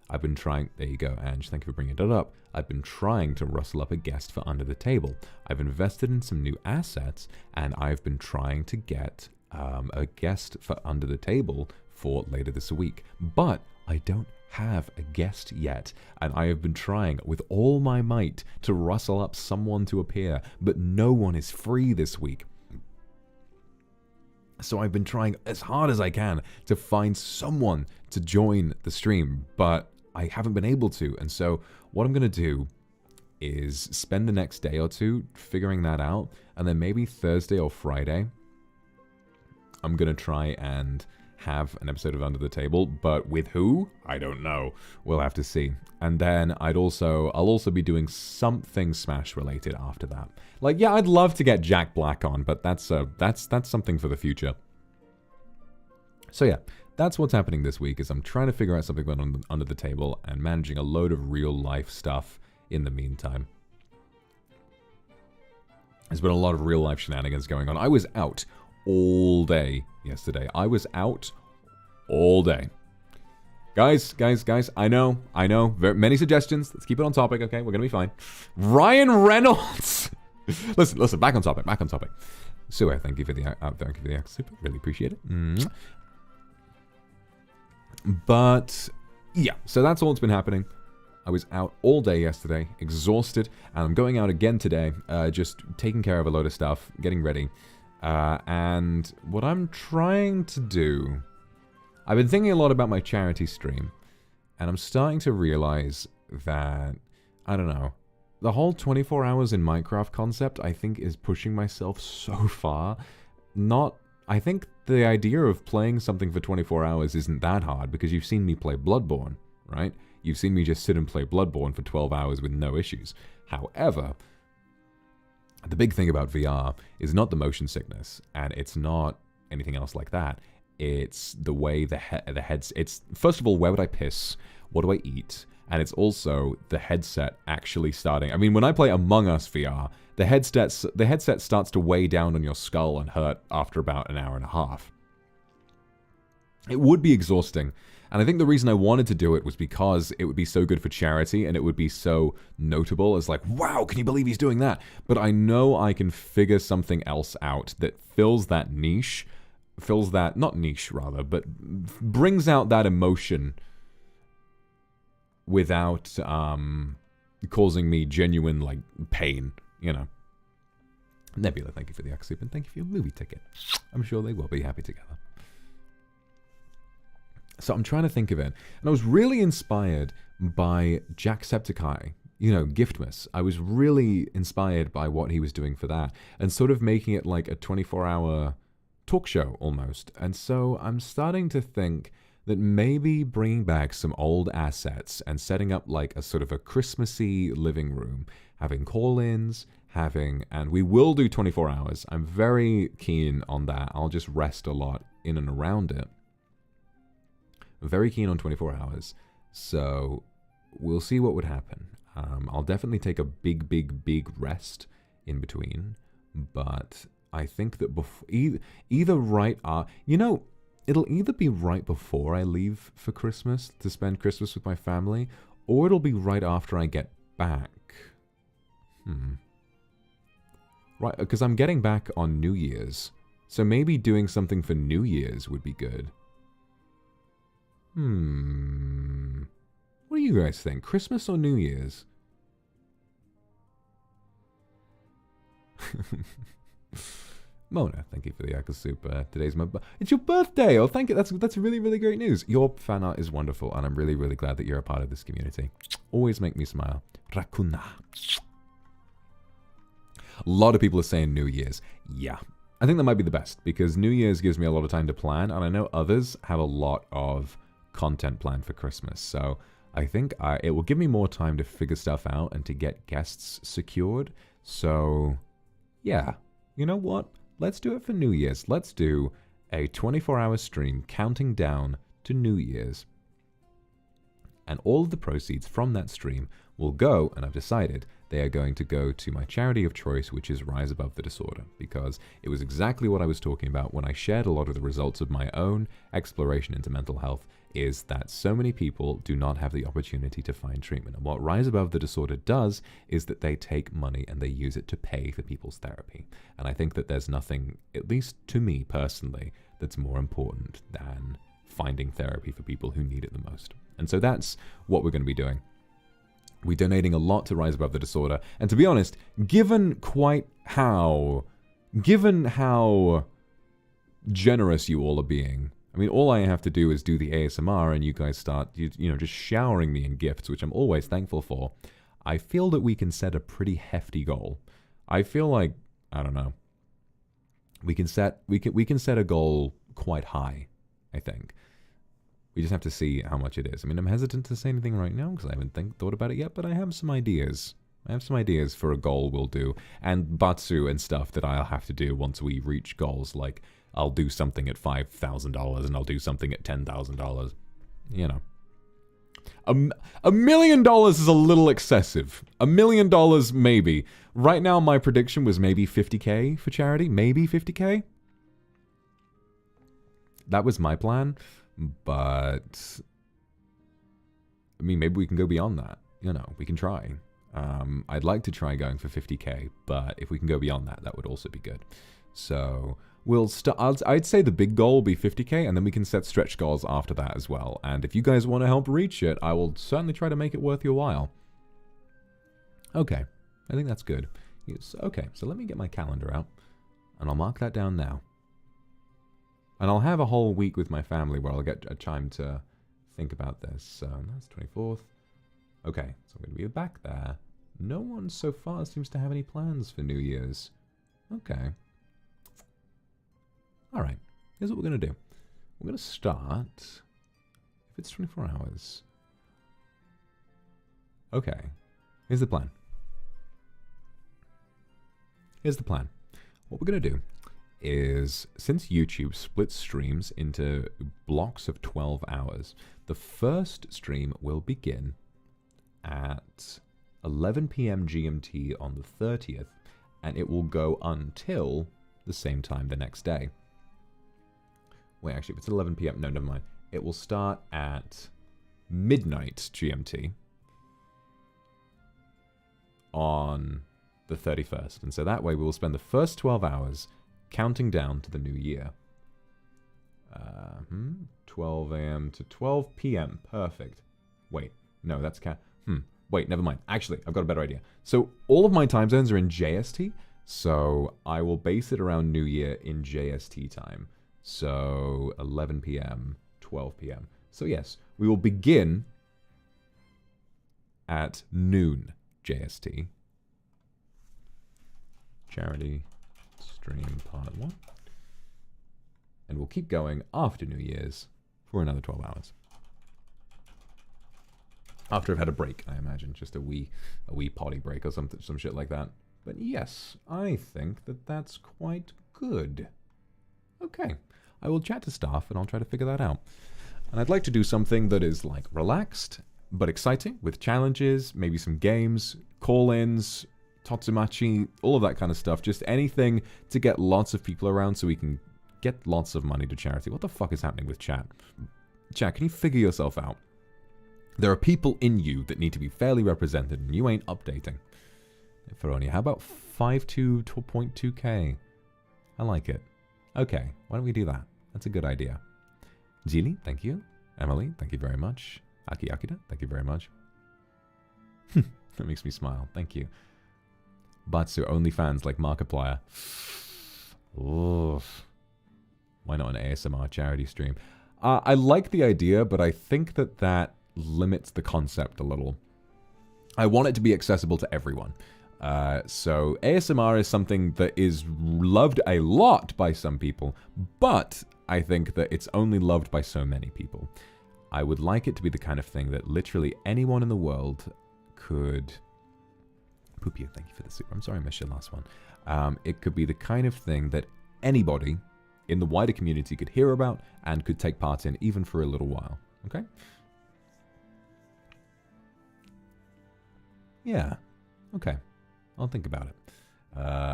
I've been trying, there you go, Ange, thank you for bringing that up. I've been trying to rustle up a guest for Under the Table. I've invested in some new assets, and I've been trying to get a guest for Under the Table for later this week. But I don't have a guest yet, and I have been trying with all my might to rustle up someone to appear, but no one is free this week. So I've been trying as hard as I can to find someone to join the stream, but I haven't been able to. And so what I'm going to do is spend the next day or two figuring that out, and then maybe Thursday or Friday, I'm going to try and have an episode of Under the Table, but with who? I don't know. We'll have to see. And then I'll also be doing something Smash related after that. Like, yeah, I'd love to get Jack Black on, but that's something for the future. So yeah, that's what's happening this week, is I'm trying to figure out something about Under the Table and managing a load of real life stuff in the meantime. There's been a lot of real life shenanigans going on. I was out all day yesterday. I was out all day. Guys, I know. Many suggestions. Let's keep it on topic, okay? We're going to be fine. Ryan Reynolds! listen, back on topic. Sue, thank you for the super. Really appreciate it. But, yeah, so that's all that's been happening. I was out all day yesterday, exhausted, and I'm going out again today, just taking care of a load of stuff, getting ready. And what I'm trying to do, I've been thinking a lot about my charity stream, and I'm starting to realize that, I don't know, the whole 24 hours in Minecraft concept, I think, is pushing myself so far. I think the idea of playing something for 24 hours isn't that hard, because you've seen me play Bloodborne, right? You've seen me just sit and play Bloodborne for 12 hours with no issues. However, the big thing about VR is not the motion sickness, and it's not anything else like that. It's the way the heads. It's, first of all, where would I piss? What do I eat? And it's also the headset actually starting. I mean, when I play Among Us VR, the headset starts to weigh down on your skull and hurt after about an hour and a half. It would be exhausting. And I think the reason I wanted to do it was because it would be so good for charity, and it would be so notable as like, wow, can you believe he's doing that? But I know I can figure something else out that fills that niche, not niche rather, but brings out that emotion without causing me genuine, like, pain, you know. Nebula, thank you for the Akuma, and thank you for your movie ticket. I'm sure they will be happy together. So I'm trying to think of it. And I was really inspired by Jacksepticeye, you know, Giftmas. I was really inspired by what he was doing for that. And sort of making it like a 24-hour talk show almost. And so I'm starting to think that maybe bringing back some old assets and setting up like a sort of a Christmassy living room, having call-ins, and we will do 24 hours. I'm very keen on that. I'll just rest a lot in and around it. I'm very keen on 24 hours. So we'll see what would happen. I'll definitely take a big rest in between. But I think that either right... it'll either be right before I leave for Christmas to spend Christmas with my family, or it'll be right after I get back. Right, because I'm getting back on New Year's. So maybe doing something for New Year's would be good. What do you guys think? Christmas or New Year's? Mona, thank you for the Akasupa. Today's my it's your birthday! Oh, thank you. That's really, really great news. Your fan art is wonderful, and I'm really, really glad that you're a part of this community. Always make me smile. Rakuna. A lot of people are saying New Year's. Yeah. I think that might be the best, because New Year's gives me a lot of time to plan, and I know others have a lot of content planned for Christmas. So I think it will give me more time to figure stuff out and to get guests secured. So, yeah. You know what? Let's do it for New Year's. Let's do a 24-hour stream counting down to New Year's. And all of the proceeds from that stream will go, and I've decided, they are going to go to my charity of choice, which is Rise Above the Disorder, because it was exactly what I was talking about when I shared a lot of the results of my own exploration into mental health, is that so many people do not have the opportunity to find treatment. And what Rise Above the Disorder does is that they take money and they use it to pay for people's therapy. And I think that there's nothing, at least to me personally, that's more important than finding therapy for people who need it the most. And so that's what we're going to be doing. We're donating a lot to Rise Above the Disorder. And to be honest, given how generous you all are being, I mean, all I have to do is do the ASMR and you guys start, just showering me in gifts, which I'm always thankful for. I feel that we can set a pretty hefty goal. I feel like, I don't know, we can set a goal quite high, I think. We just have to see how much it is. I mean, I'm hesitant to say anything right now because I haven't thought about it yet, but I have some ideas. I have some ideas for a goal we'll do, and Batsu and stuff that I'll have to do once we reach goals. Like, I'll do something at $5,000 and I'll do something at $10,000. You know. $1 million is a little excessive. $1 million maybe. Right now my prediction was maybe 50k for charity. Maybe 50k. That was my plan. But, I mean, maybe we can go beyond that. You know, we can try. I'd like to try going for 50k, but if we can go beyond that, that would also be good. So, we'll start. I'd say the big goal will be 50k, and then we can set stretch goals after that as well. And if you guys want to help reach it, I will certainly try to make it worth your while. Okay, I think that's good. Yes, okay, so let me get my calendar out, and I'll mark that down now. And I'll have a whole week with my family where I'll get a time to think about this. So that's 24th. Okay, so I'm going to be back there. No one so far seems to have any plans for New Year's. Okay. Alright, here's what we're going to do. We're going to start... If it's 24 hours... Okay, here's the plan. Here's the plan. What we're going to do is, since YouTube splits streams into blocks of 12 hours, the first stream will begin at 11 p.m. GMT on the 30th, and it will go until the same time the next day. Wait, actually, if it's 11 p.m., no, never mind. It will start at midnight GMT on the 31st, and so that way we will spend the first 12 hours counting down to the new year. 12 a.m. to 12 p.m. Perfect. Wait, no, that's wait, never mind. Actually, I've got a better idea. So all of my time zones are in JST, so I will base it around New Year in JST time. So 11 p.m., 12 p.m. So yes, we will begin at noon JST. Charity stream part 1. And we'll keep going after New Year's for another 12 hours. After I've had a break, I imagine. Just a wee potty break or some shit like that. But yes, I think that that's quite good. Okay. I will chat to staff and I'll try to figure that out. And I'd like to do something that is like relaxed but exciting with challenges, maybe some games, call-ins, Totsumachi, all of that kind of stuff. Just anything to get lots of people around so we can get lots of money to charity. What the fuck is happening with chat? Chat, can you figure yourself out? There are people in you that need to be fairly represented, and you ain't updating. Feronia, how about 5.2K? I like it. Okay, why don't we do that? That's a good idea. Jili, thank you. Emily, thank you very much. Aki Akida, thank you very much. That makes me smile. Thank you. Batsu, OnlyFans like Markiplier. Oof. Why not an ASMR charity stream? I like the idea, but I think that limits the concept a little. I want it to be accessible to everyone. So ASMR is something that is loved a lot by some people, but I think that it's only loved by so many people. I would like it to be the kind of thing that literally anyone in the world could... Poop you, thank you for the super. I'm sorry I missed your last one. It could be the kind of thing that anybody in the wider community could hear about and could take part in even for a little while. Okay? Yeah. Okay. I'll think about it.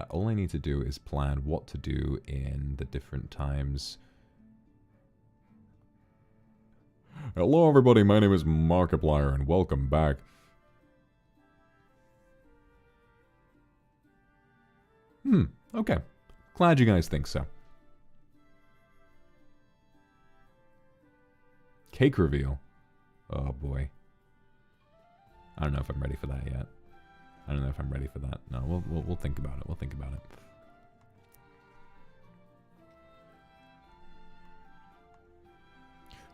All I need to do is plan what to do in the different times. Hello everybody, my name is Markiplier and welcome back. Okay. Glad you guys think so. Cake reveal. Oh boy. I don't know if I'm ready for that yet. I don't know if I'm ready for that. No, we'll think about it. We'll think about it.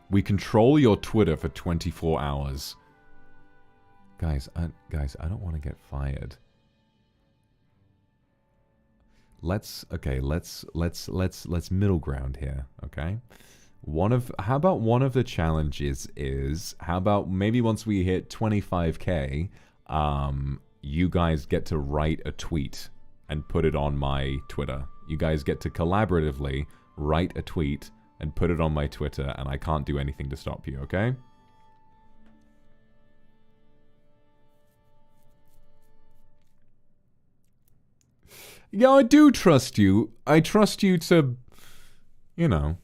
We control your Twitter for 24 hours. Guys, I don't want to get fired. Let's middle ground here, okay? How about one of the challenges is, how about maybe once we hit 25k, you guys get to write a tweet and put it on my Twitter. You guys get to collaboratively write a tweet and put it on my Twitter, and I can't do anything to stop you, okay? Yeah, I do trust you. I trust you to, you know...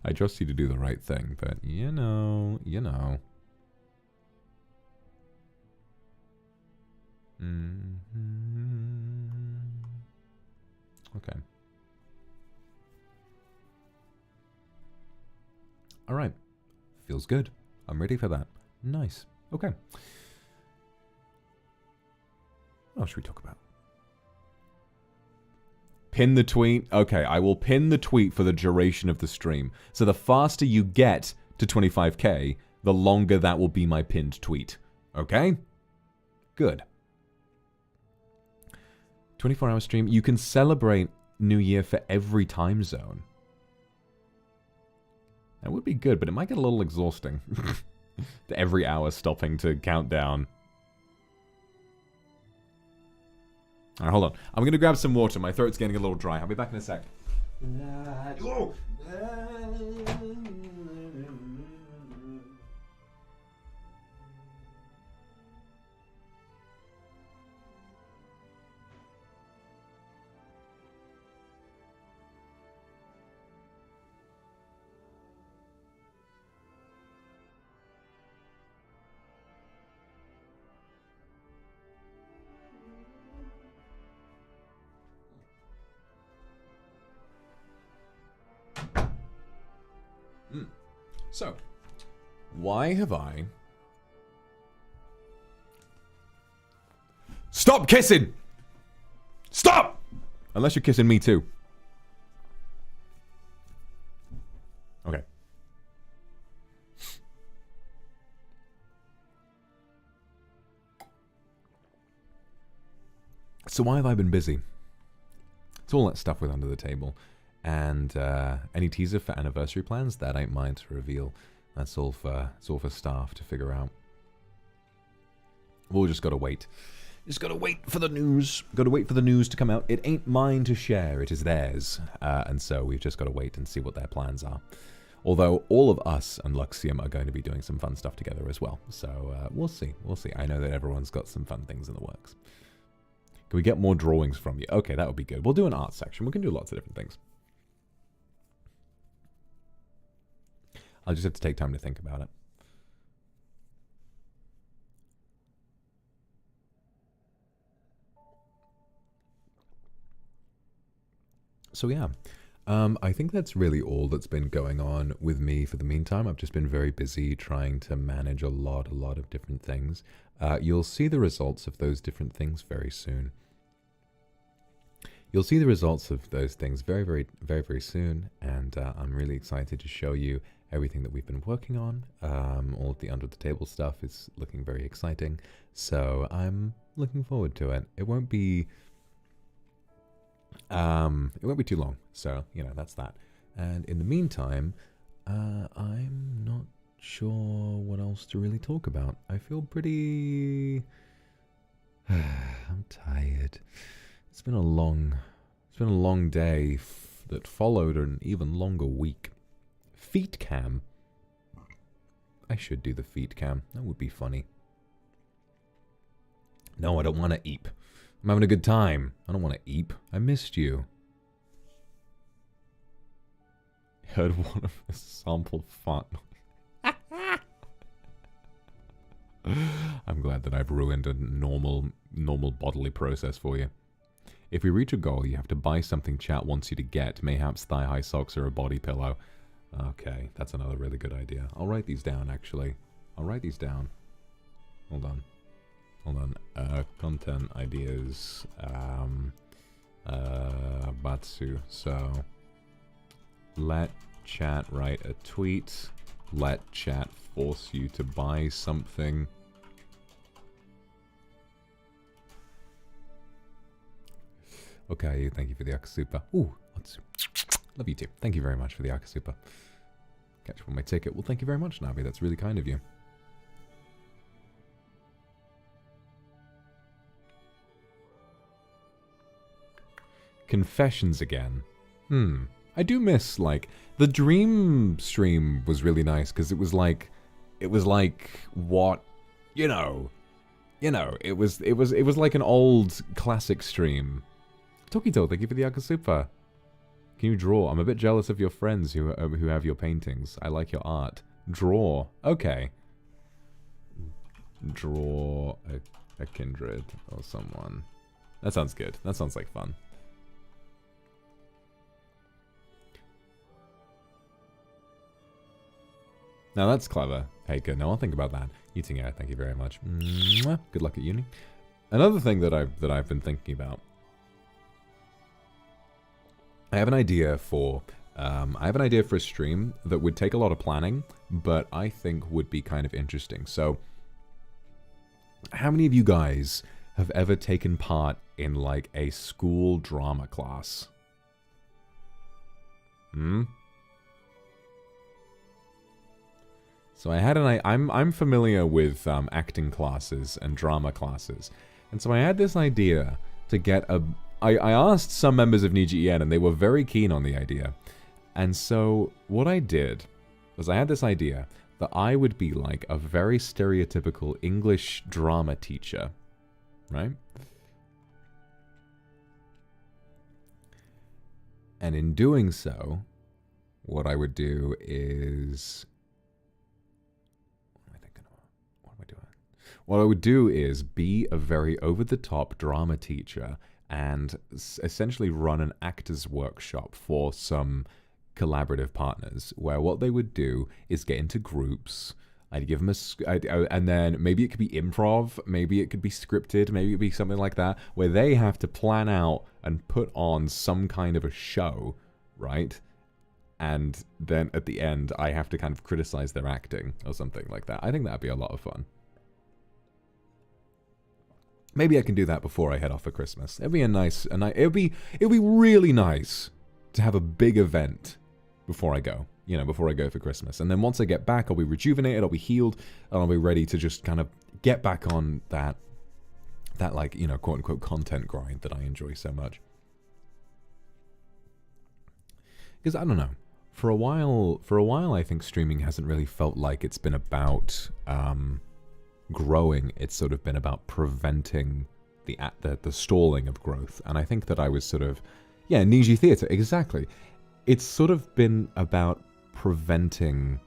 I trust you to do the right thing, but you know. Okay. All right. Feels good. I'm ready for that. Nice. Okay. What else should we talk about? Pin the tweet. Okay, I will pin the tweet for the duration of the stream. So the faster you get to 25k, the longer that will be my pinned tweet. Okay? Good. 24-hour stream. You can celebrate New Year for every time zone. That would be good, but it might get a little exhausting. Every hour stopping to count down. Alright, hold on. I'm going to grab some water. My throat's getting a little dry. I'll be back in a sec. So, why have I... Stop kissing! Stop! Unless you're kissing me too. Okay. So why have I been busy? It's all that stuff with under the table. And any teaser for anniversary plans? That ain't mine to reveal. That's all for staff to figure out. We'll just gotta wait. Just gotta wait for the news. Gotta wait for the news to come out. It ain't mine to share. It is theirs. And so we've just gotta wait and see what their plans are. Although all of us and Luxiem are going to be doing some fun stuff together as well. So we'll see. We'll see. I know that everyone's got some fun things in the works. Can we get more drawings from you? Okay, that would be good. We'll do an art section. We can do lots of different things. I'll just have to take time to think about it. So yeah, I think that's really all that's been going on with me for the meantime. I've just been very busy trying to manage a lot of different things. You'll see the results of those different things very soon. You'll see the results of those things very soon, and I'm really excited to show you everything that we've been working on. All of the under the table stuff is looking very exciting, so I'm looking forward to it. It won't be too long, so you know, that's that. And in the meantime, I'm not sure what else to really talk about. I feel pretty I'm tired. It's been a long day that followed an even longer week. Feet cam. I should do the feet cam. That would be funny. No, I don't want to eep. I'm having a good time. I don't want to eep. I missed you. Heard one of the sampled fart. I'm glad that I've ruined a normal bodily process for you. If we reach a goal, you have to buy something chat wants you to get. Mayhaps thigh-high socks or a body pillow. Okay, that's another really good idea. I'll write these down, actually. I'll write these down. Hold on. Content ideas. Batsu. So, let chat write a tweet. Let chat force you to buy something. Okay, thank you for the Akasupa. Ooh, love you too. Thank you very much for the Akasupa. Catch up on my ticket. Well, thank you very much, Navi. That's really kind of you. Confessions again. I do miss, like, the dream stream was really nice because it was like what, you know, it was like an old classic stream. Tokito, thank you for the Akasupa. Can you draw? I'm a bit jealous of your friends who have your paintings. I like your art. Draw. Okay. Draw a Kindred or someone. That sounds good. That sounds like fun. Now that's clever. Hey, good. Now I'll think about that. Eating air, thank you very much. Mwah. Good luck at uni. Another thing that I've been thinking about. I have an idea for a stream that would take a lot of planning, but I think would be kind of interesting. So, how many of you guys have ever taken part in like a school drama class? So I'm familiar with acting classes and drama classes, and so I had this idea to get a. I asked some members of NIJISANJI and they were very keen on the idea. And so what I did was I had this idea that I would be like a very stereotypical English drama teacher, right? And in doing so, what I would do is... What I would do is be a very over-the-top drama teacher and essentially run an actors workshop for some collaborative partners, where what they would do is get into groups. I'd give them and then maybe it could be improv, maybe it could be scripted, maybe it'd be something like that, where they have to plan out and put on some kind of a show, right? And then at the end, I have to kind of criticize their acting or something like that. I think that'd be a lot of fun. Maybe I can do that before I head off for Christmas. It'd be it'd be really nice to have a big event before I go. You know, before I go for Christmas. And then once I get back, I'll be rejuvenated, I'll be healed, and I'll be ready to just kind of get back on that like, you know, quote-unquote content grind that I enjoy so much. Because, I don't know, for a while, I think streaming hasn't really felt like it's been about growing. It's sort of been about preventing the stalling of growth. And I think that I was sort of, yeah, Niji Theatre, exactly. It's sort of been about preventing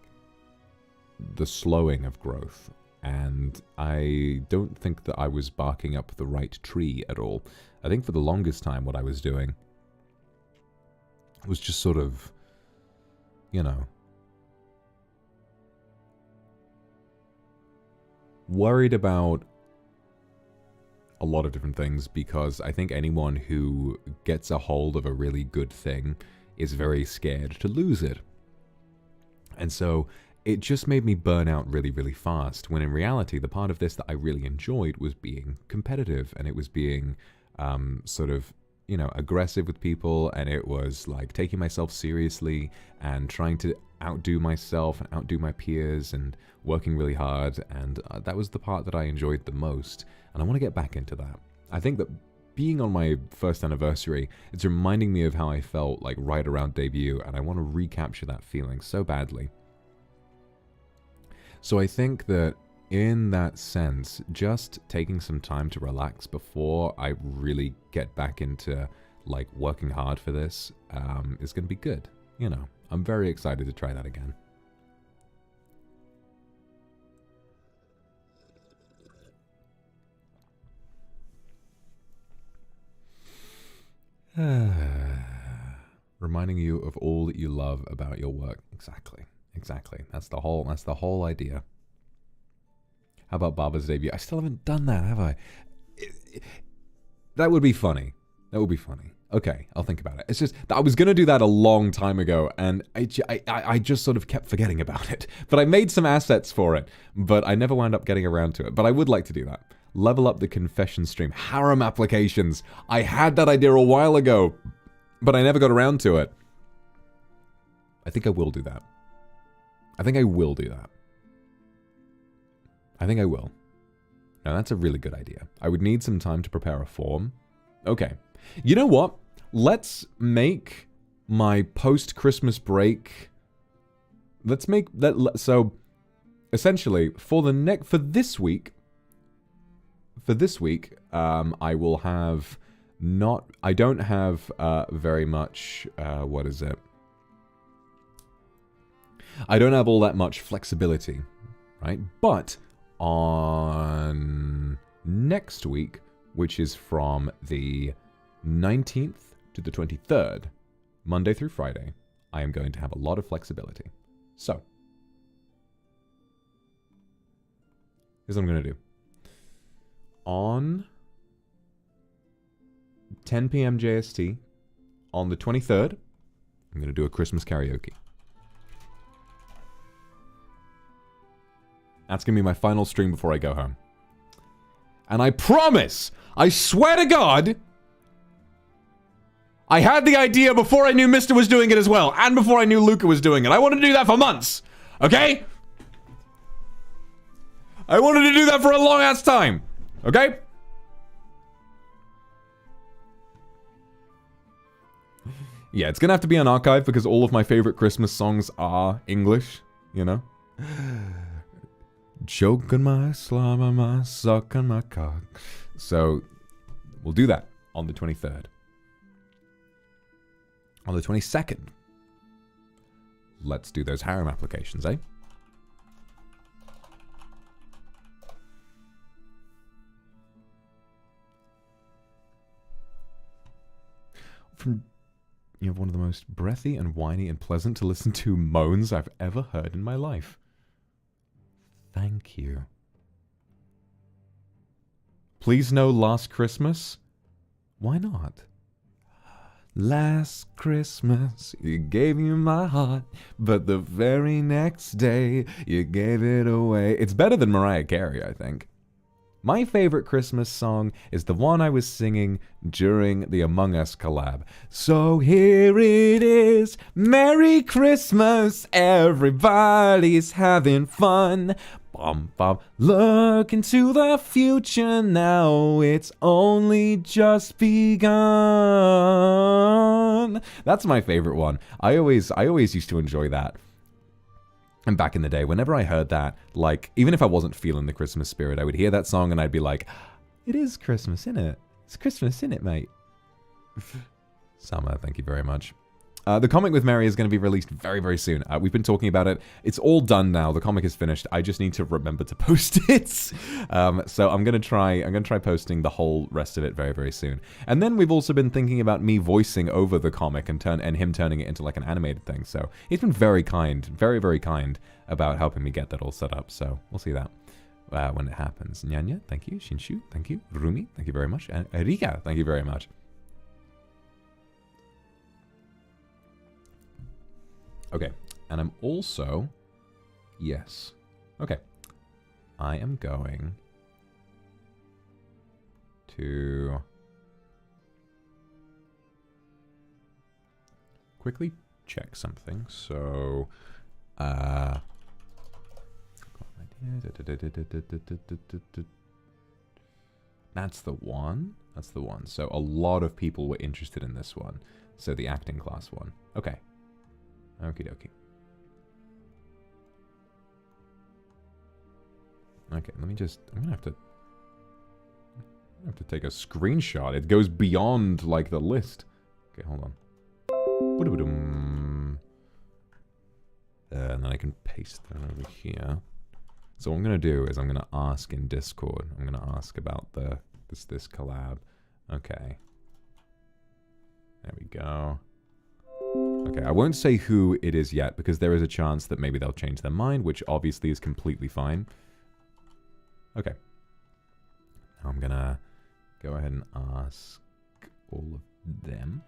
the slowing of growth, and I don't think that I was barking up the right tree at all. I think for the longest time what I was doing was just sort of, you know, worried about a lot of different things, because I think anyone who gets a hold of a really good thing is very scared to lose it. And so it just made me burn out really, really fast, when in reality, the part of this that I really enjoyed was being competitive, and it was being sort of, you know, aggressive with people, and it was like taking myself seriously and trying to outdo myself and outdo my peers and working really hard, and that was the part that I enjoyed the most, and I want to get back into that. I think that being on my first anniversary, it's reminding me of how I felt like right around debut, and I want to recapture that feeling so badly. So I think that in that sense, just taking some time to relax before I really get back into like working hard for this is going to be good. You know, I'm very excited to try that again. Reminding you of all that you love about your work. Exactly. That's the whole idea. How about Baba's debut? I still haven't done that, have I? That would be funny. Okay, I'll think about it. It's just that I was gonna do that a long time ago, and I just sort of kept forgetting about it. But I made some assets for it, but I never wound up getting around to it. But I would like to do that. Level up the confession stream. Harem applications. I had that idea a while ago, but I never got around to it. I think I will do that. I think I will. Now that's a really good idea. I would need some time to prepare a form. Okay. You know what? Let's make my post-Christmas break. Let's make that. So essentially, for this week, I will have not. I don't have very much. What is it? I don't have all that much flexibility, right? But on next week, which is from the 19th to the 23rd, Monday through Friday, I am going to have a lot of flexibility. So, here's what I'm going to do. On 10 p.m. JST, on the 23rd, I'm going to do a Christmas karaoke. That's going to be my final stream before I go home. And I promise, I swear to God, I had the idea before I knew Mr. was doing it as well, and before I knew Luca was doing it. I wanted to do that for months, okay? I wanted to do that for a long ass time, okay? Yeah, it's going to have to be an archive because all of my favorite Christmas songs are English, you know? Choking my slum and my suck and my cock. So, we'll do that on the 23rd. On the 22nd, let's do those harem applications, eh? You have one of the most breathy and whiny and pleasant to listen to moans I've ever heard in my life. Thank you. Please no Last Christmas? Why not? Last Christmas, you gave me my heart, but the very next day, you gave it away. It's better than Mariah Carey, I think. My favorite Christmas song is the one I was singing during the Among Us collab. So here it is, Merry Christmas, everybody's having fun. Bum, bum. Look into the future now, it's only just begun. That's my favorite one. I always used to enjoy that. And back in the day, whenever I heard that, like, even if I wasn't feeling the Christmas spirit, I would hear that song and I'd be like, it is Christmas, innit? It's Christmas, innit, mate? Summer, thank you very much. The comic with Mary is going to be released very, very soon. We've been talking about it. It's all done now. The comic is finished. I just need to remember to post it. So I'm going to try posting the whole rest of it very, very soon. And then we've also been thinking about me voicing over the comic and him turning it into like an animated thing. So he's been very kind, very, very kind about helping me get that all set up. So we'll see that when it happens. Nyanya, thank you. Shinshu, thank you. Rumi, thank you very much. And Erika, thank you very much. Okay, and I'm also, yes, okay, I am going to quickly check something. So, that's the one. That's the one. So a lot of people were interested in this one. So the acting class one. Okay. Okie dokie. Okay, let me just... I'm gonna have to take a screenshot. It goes beyond, like, the list. Okay, hold on. And then I can paste that over here. So what I'm gonna do is I'm gonna ask in Discord. I'm gonna ask about this collab. Okay. There we go. Okay, I won't say who it is yet, because there is a chance that maybe they'll change their mind, which obviously is completely fine. Okay. Now I'm gonna go ahead and ask all of them.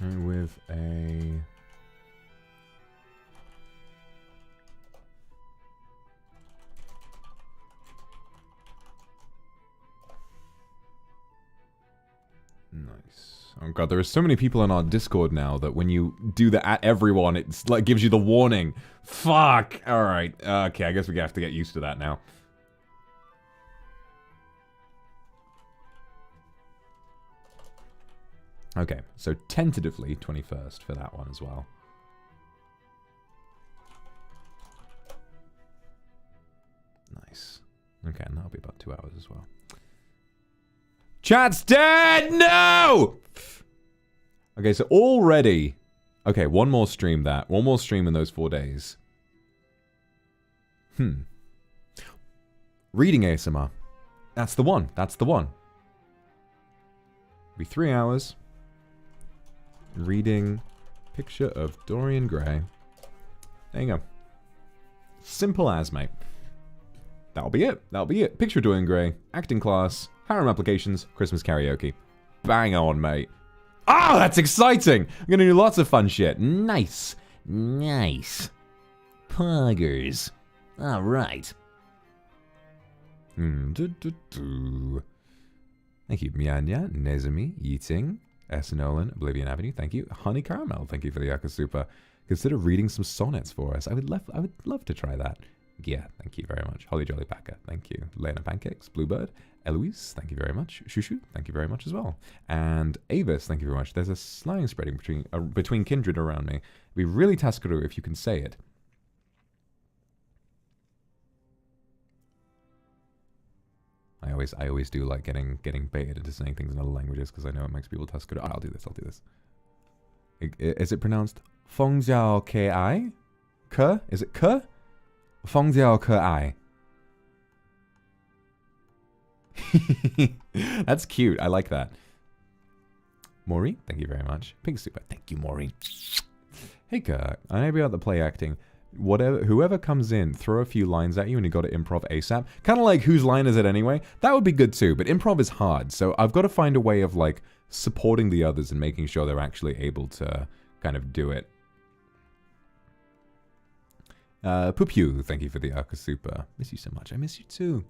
With a... Nice. Oh god, there are so many people in our Discord now that when you do the at everyone, it's like gives you the warning. Fuck! Alright. Okay, I guess we have to get used to that now. Okay, so tentatively 21st for that one as well. Nice. Okay, and that'll be about 2 hours as well. Chat's dead! No! Okay, so already... Okay, one more stream that. One more stream in those 4 days. Reading ASMR. That's the one. That's the one. Be 3 hours. Reading picture of Dorian Gray. There you go. Simple as, mate. That'll be it. That'll be it. Picture of Dorian Gray, acting class, harem applications, Christmas karaoke. Bang on, mate. Oh, that's exciting! I'm gonna do lots of fun shit. Nice. Nice. Poggers. Alright. Thank you, Mianya, Nezumi, Eating. S. Nolan, Oblivion Avenue, thank you. Honey Caramel, thank you for the Akasupa. Consider reading some sonnets for us. I would love to try that. Yeah, thank you very much. Holly Jolly Packer, thank you. Lena Pancakes, Bluebird, Eloise, thank you very much. Shushu, thank you very much as well. And Avis, thank you very much. There's a slang spreading between Kindred around me. It'd be really Taskaru if you can say it. I always do like getting baited into saying things in other languages because I know it makes people Taskaru. I'll do this. Is it pronounced Fengjiao Ki? Ke? Is it Ke? Fengjiao Ke. That's cute. I like that. Maureen, thank you very much. Pink Super, thank you, Maureen. Hey, Kirk, I know about the play acting. Whoever comes in, throw a few lines at you and you got to improv ASAP. Kind of like, whose line is it anyway? That would be good too, but improv is hard. So I've got to find a way of like supporting the others and making sure they're actually able to kind of do it. Poop you, thank you for the Arca Super. Miss you so much. I miss you too.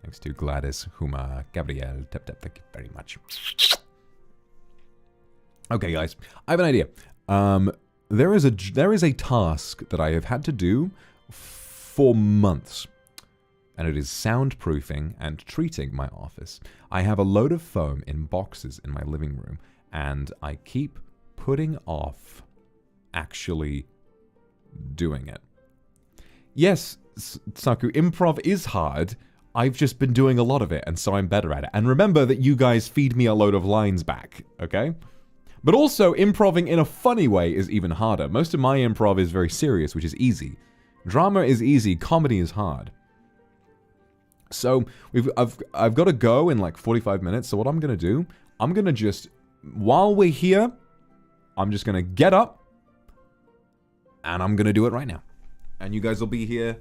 Thanks to Gladys, Huma, Gabrielle, Tap Tap, thank you very much. Okay, guys, I have an idea. There is a task that I have had to do for months, and it is soundproofing and treating my office. I have a load of foam in boxes in my living room, and I keep putting off actually doing it. Yes, Saku, improv is hard. I've just been doing a lot of it, and so I'm better at it. And remember that you guys feed me a load of lines back, okay? But also, improving in a funny way is even harder. Most of my improv is very serious, which is easy. Drama is easy, comedy is hard. So, I've got to go in like 45 minutes, so what I'm going to do, I'm going to just, while we're here, I'm just going to get up, and I'm going to do it right now. And you guys will be here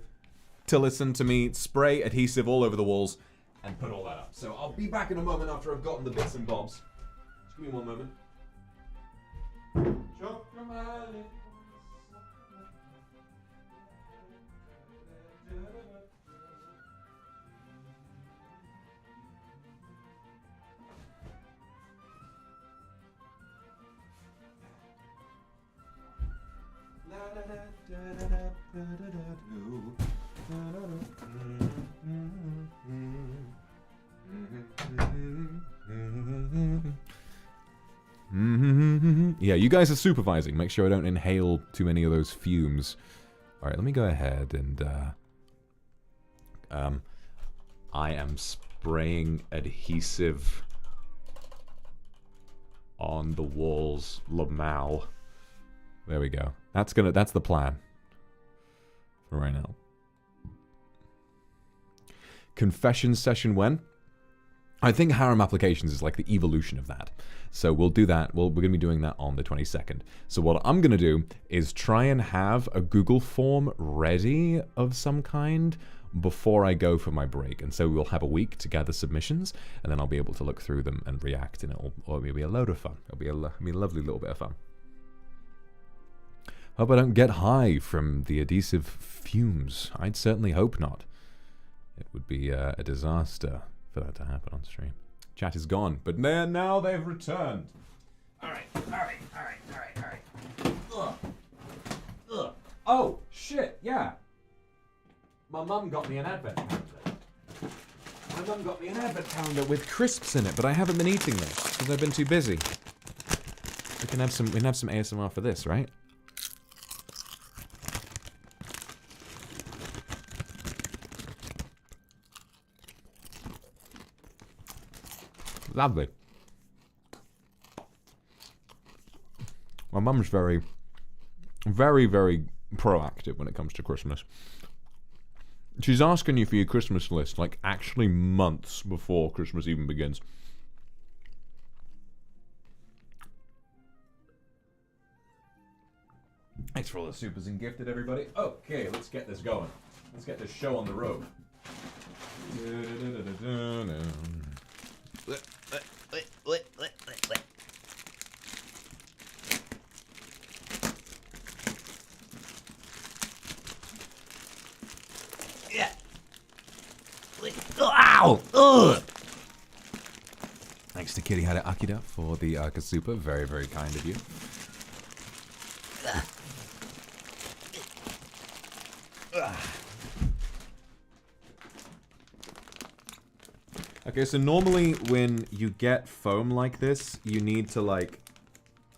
to listen to me spray adhesive all over the walls and put all that up. So I'll be back in a moment after I've gotten the bits and bobs. Just give me one moment. Yeah, you guys are supervising. Make sure I don't inhale too many of those fumes. Alright, let me go ahead and I am spraying adhesive on the walls. Lamau. There we go. That's the plan for right now. Confession session when? I think harem applications is like the evolution of that. So we'll do that. We're going to be doing that on the 22nd. So what I'm going to do is try and have a Google form ready of some kind before I go for my break. And so we'll have a week to gather submissions, and then I'll be able to look through them and react, and it'll be a load of fun. It'll be a lovely little bit of fun. Hope I don't get high from the adhesive fumes. I'd certainly hope not. It would be a disaster for that to happen on stream. Chat is gone, but now they've returned. Alright. Ugh. Oh, shit, yeah. My mum got me an advent calendar. My mum got me an advent calendar with crisps in it, but I haven't been eating them because I've been too busy. We can have some ASMR for this, right? Lovely. My mum's very, very, very proactive when it comes to Christmas. She's asking you for your Christmas list, like, actually months before Christmas even begins. Thanks for all the supers and gifted, everybody. Okay, let's get this going. Let's get this show on the road. Yeah. Ow! Ugh! Thanks to Kitty Hada Akira for the Arca Super. Very, very kind of you. Okay, so normally when you get foam like this, you need to, like,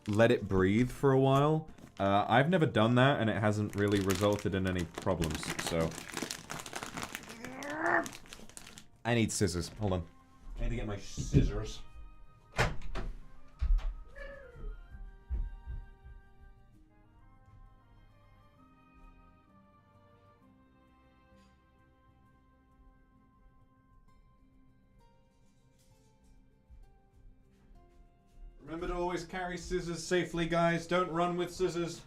let it breathe for a while. I've never done that, and it hasn't really resulted in any problems, so... I need scissors. Hold on. I need to get my scissors. Remember to always carry scissors safely, guys. Don't run with scissors.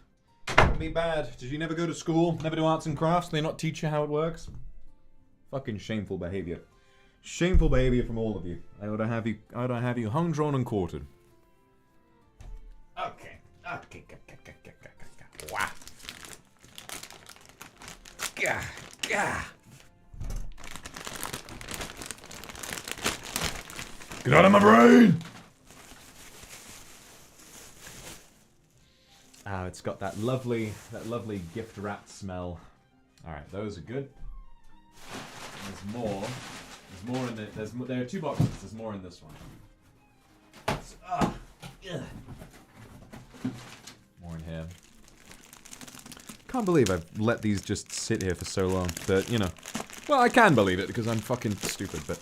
It can be bad. Did you never go to school? Never do arts and crafts? They not teach you how it works? Fucking shameful behavior. Shameful behavior from all of you. I ought to have you hung, drawn, and quartered. Okay. Wow. Gah. Get out of my brain! Ah, it's got that lovely gift wrap smell. Alright, those are good. There's more. There's more in it. There are 2 boxes. There's more in this one. More in here. Can't believe I've let these just sit here for so long. But, you know. Well, I can believe it because I'm fucking stupid, but...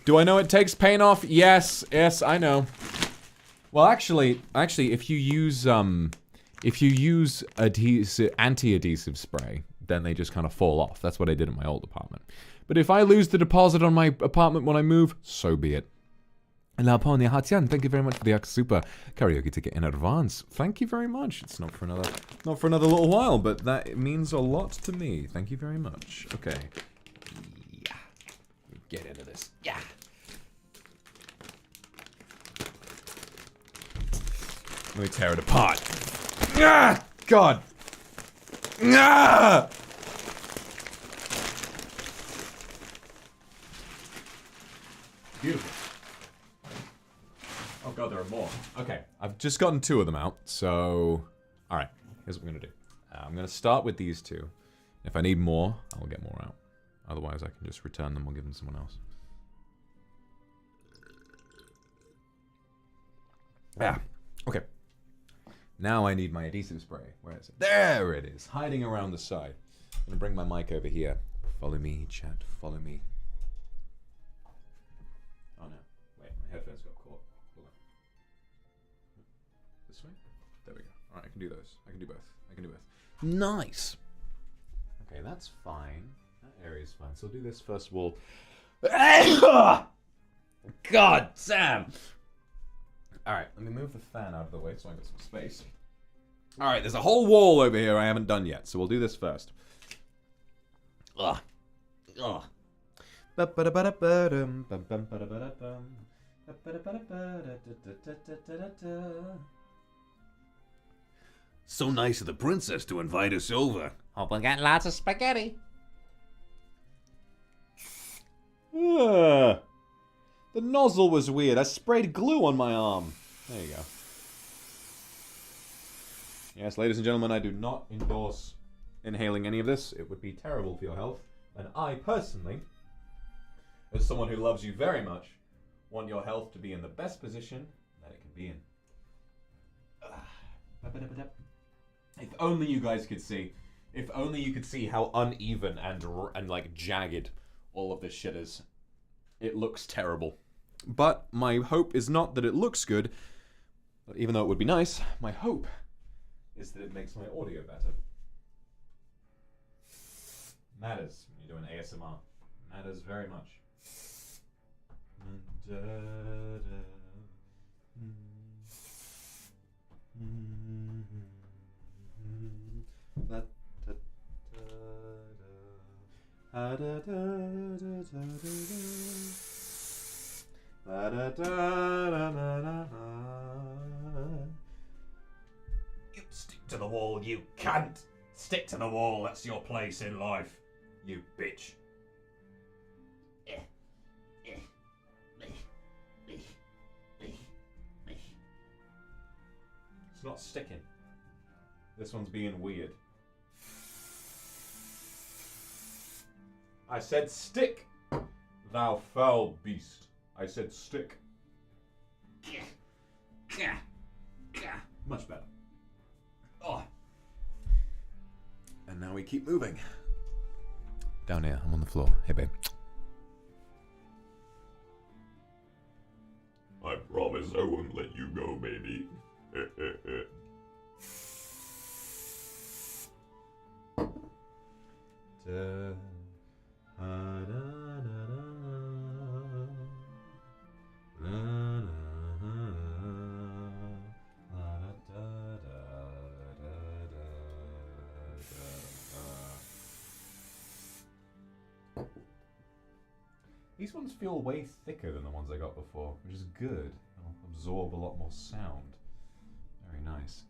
Do I know it takes paint off? Yes, I know. Well, actually, if you use anti-adhesive spray, then they just kind of fall off. That's what I did in my old apartment. But if I lose the deposit on my apartment when I move, so be it. La Pony Hatian, thank you very much for the super karaoke ticket in advance. Thank you very much. It's not for another little while, but that means a lot to me. Thank you very much. Okay. Yeah. Get into this. Yeah. Let me tear it apart. Ah! God. Ah! Beautiful. Oh god, there are more. Okay, I've just gotten 2 of them out, so... Alright, here's what we're gonna do. I'm gonna start with these 2. If I need more, I will get more out. Otherwise, I can just return them or give them to someone else. Ah, okay. Now I need my adhesive spray. Where is it? There it is, hiding around the side. I'm gonna bring my mic over here. Follow me, chat, follow me. Oh no, wait, my headphones got caught. Hold on. This way? There we go. Alright, I can do those. I can do both. Nice! Okay, that's fine. That area's fine. So I'll do this first of all. God, Sam! Alright, let me move the fan out of the way so I got some space. Alright, there's a whole wall over here I haven't done yet, so we'll do this first. Ugh. So nice of the princess to invite us over. Hope we got lots of spaghetti. The nozzle was weird. I sprayed glue on my arm. There you go. Yes, ladies and gentlemen, I do not endorse inhaling any of this. It would be terrible for your health. And I personally, as someone who loves you very much, want your health to be in the best position that it can be in. If only you guys could see. If only you could see how uneven and like jagged all of this shit is. It looks terrible. But my hope is not that it looks good, even though it would be nice. My hope is that it makes my audio better. Matters when you're doing ASMR. Matters very much. You stick to the wall, you cunt! Stick to the wall, that's your place in life, you bitch. It's not sticking. This one's being weird. I said stick, thou foul beast. I said stick. Much better. Oh. And now we keep moving. Down here, I'm on the floor. Hey, babe. I promise I won't let you go, baby. These ones feel way thicker than the ones I got before, which is good. They'll absorb a lot more sound. Very nice.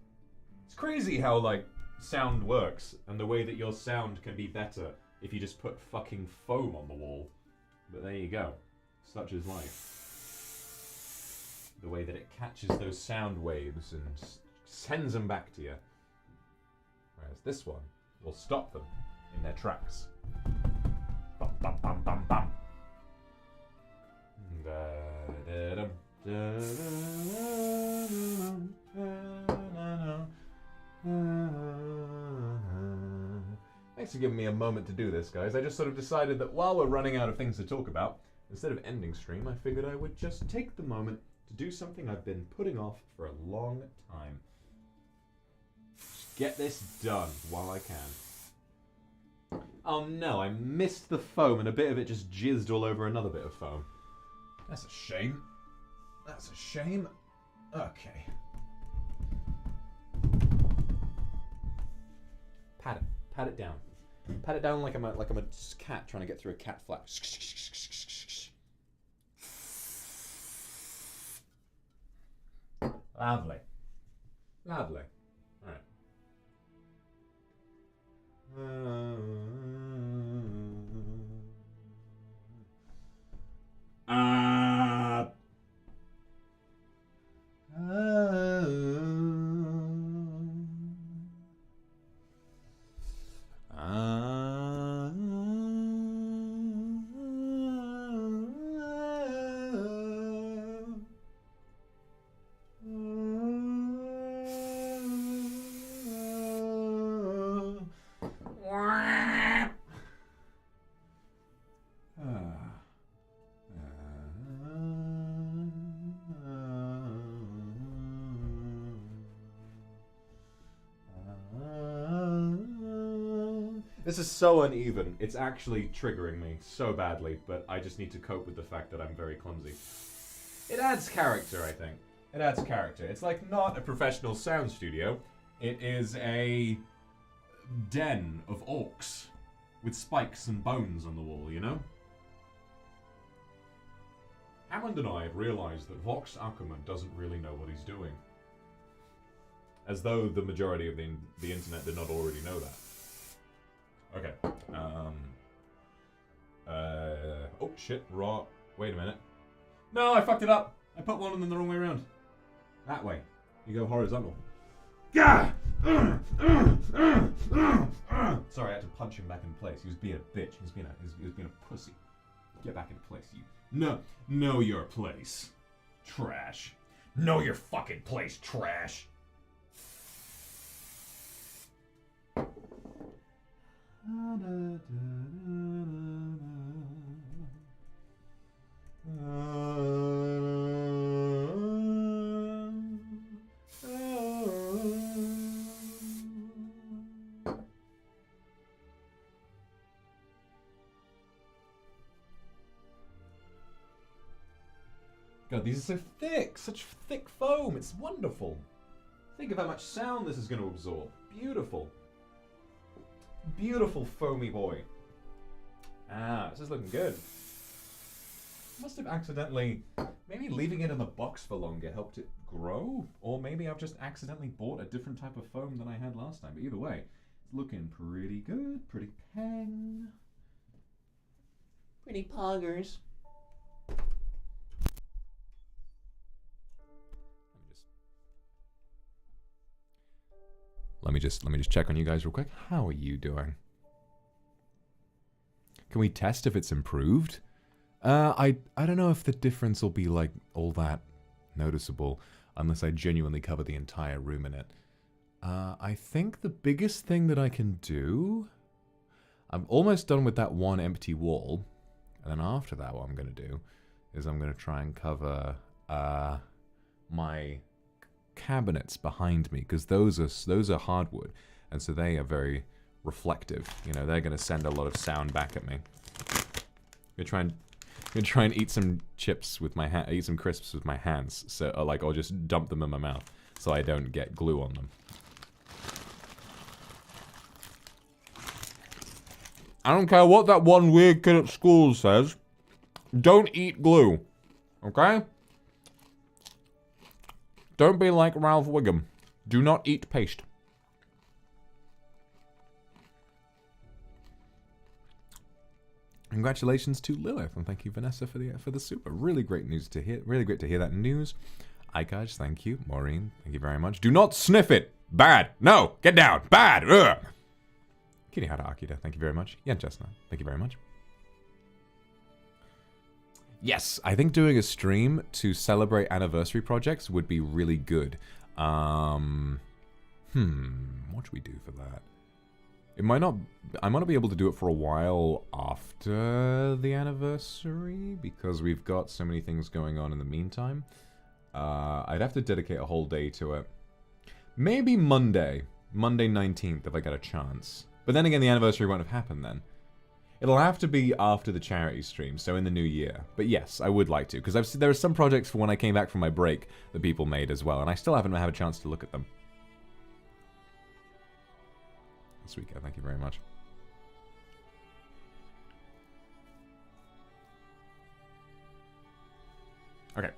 It's crazy how, like, sound works, and the way that your sound can be better if you just put fucking foam on the wall. But there you go. Such is life. The way that it catches those sound waves and sends them back to you. Whereas this one will stop them in their tracks. Bum, bum, bum, bum, bum. Thanks for giving me a moment to do this, guys. I just sort of decided that while we're running out of things to talk about, instead of ending stream, I figured I would just take the moment to do something I've been putting off for a long time. Just get this done while I can. Oh no, I missed the foam and a bit of it just jizzed all over another bit of foam. That's a shame. That's a shame. Okay. Pat it. Pat it down. Pat it down like I'm a cat trying to get through a cat flap. Lovely. Lovely. Alright. This is so uneven. It's actually triggering me so badly, but I just need to cope with the fact that I'm very clumsy. It adds character, I think. It adds character. It's like not a professional sound studio. It is a den of orcs with spikes and bones on the wall, you know? Hammond and I have realized that Vox Akuma doesn't really know what he's doing. As though the majority of the internet did not already know that. Okay. Oh shit, raw. Wait a minute. No, I fucked it up. I put one of them the wrong way around. That way. You go horizontal. Gah! Sorry, I had to punch him back in place. He was being a bitch. He was being a pussy. Get back in place, you. No, know your place. Trash. Know your fucking place, trash. God, these are so thick, such thick foam. It's wonderful. Think of how much sound this is going to absorb. Beautiful. Beautiful foamy boy. Ah, this is looking good. Must have accidentally, maybe leaving it in the box for longer helped it grow, or maybe I've just accidentally bought a different type of foam than I had last time. But either way, it's looking pretty good, pretty peng. Pretty poggers. Let me just check on you guys real quick. How are you doing? Can we test if it's improved? I don't know if the difference will be like all that noticeable unless I genuinely cover the entire room in it. I think the biggest thing that I can do, I'm almost done with that one empty wall, and then after that what I'm going to do is I'm going to try and cover my cabinets behind me, because those are hardwood, and so they are very reflective. You know, they're going to send a lot of sound back at me. I'm gonna try and eat some chips with my eat some crisps with my hands, so or just dump them in my mouth so I don't get glue on them. I don't care what that one weird kid at school says. Don't eat glue. Okay? Don't be like Ralph Wiggum. Do not eat paste. Congratulations to Lilith, and thank you, Vanessa, for the super. Really great news to hear. Really great to hear that news. Ikaj, thank you. Maureen, thank you very much. Do not sniff it. Bad. No. Get down. Bad. Ugh. Kirihara Akira, thank you very much. Yan Chestnut, thank you very much. Yes, I think doing a stream to celebrate anniversary projects would be really good. What should we do for that? I might not be able to do it for a while after the anniversary because we've got so many things going on in the meantime. I'd have to dedicate a whole day to it. Maybe Monday 19th if I get a chance. But then again, the anniversary won't have happened then. It'll have to be after the charity stream, so in the new year. But yes, I would like to, because there are some projects for when I came back from my break that people made as well, and I still haven't had a chance to look at them. Sweet guy, thank you very much. Okay.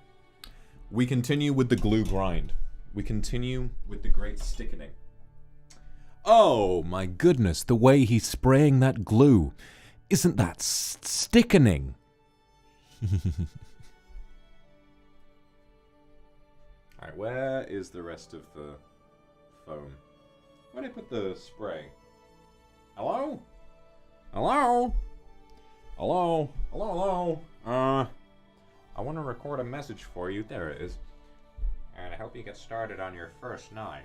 We continue with the glue grind. We continue with the great stickening. Oh my goodness, the way he's spraying that glue. Isn't that stickening? Alright, where is the rest of the foam? Where did I put the spray? Hello? Hello? Hello? Hello? Hello? I want to record a message for you. There it is. And I hope you get started on your first night.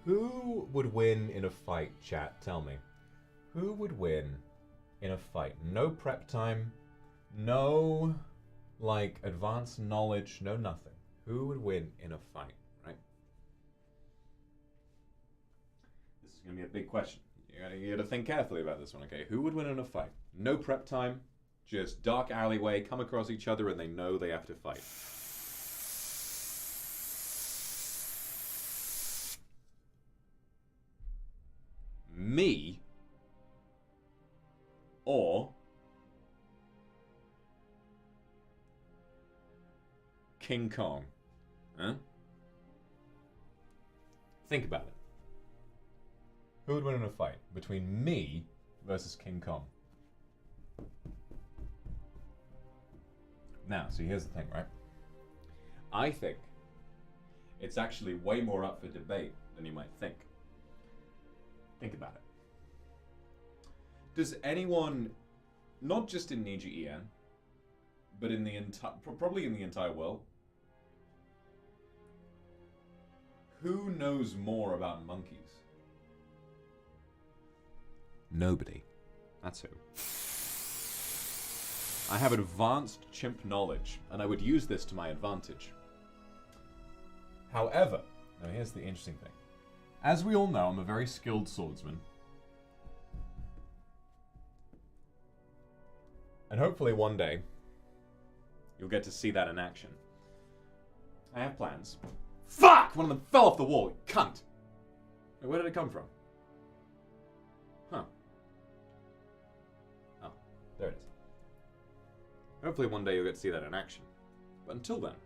Who would win in a fight, chat? Tell me. Who would win in a fight? No prep time, no, like, advanced knowledge, no nothing. Who would win in a fight, right? This is going to be a big question. You gotta think carefully about this one, okay? Who would win in a fight? No prep time, just dark alleyway, come across each other and they know they have to fight. Me or King Kong? Huh? Think about it. Who would win in a fight between me versus King Kong? Now, so here's the thing, right? I think it's actually way more up for debate than you might think. Think about it. Does anyone, not just in NIJISANJI, but in the probably in the entire world, who knows more about monkeys? Nobody. That's who. I have advanced chimp knowledge, and I would use this to my advantage. However, now here's the interesting thing. As we all know, I'm a very skilled swordsman. And hopefully one day, you'll get to see that in action. I have plans. Fuck! One of them fell off the wall, you cunt! Wait, where did it come from? Huh. Oh, there it is. Hopefully one day you'll get to see that in action. But until then,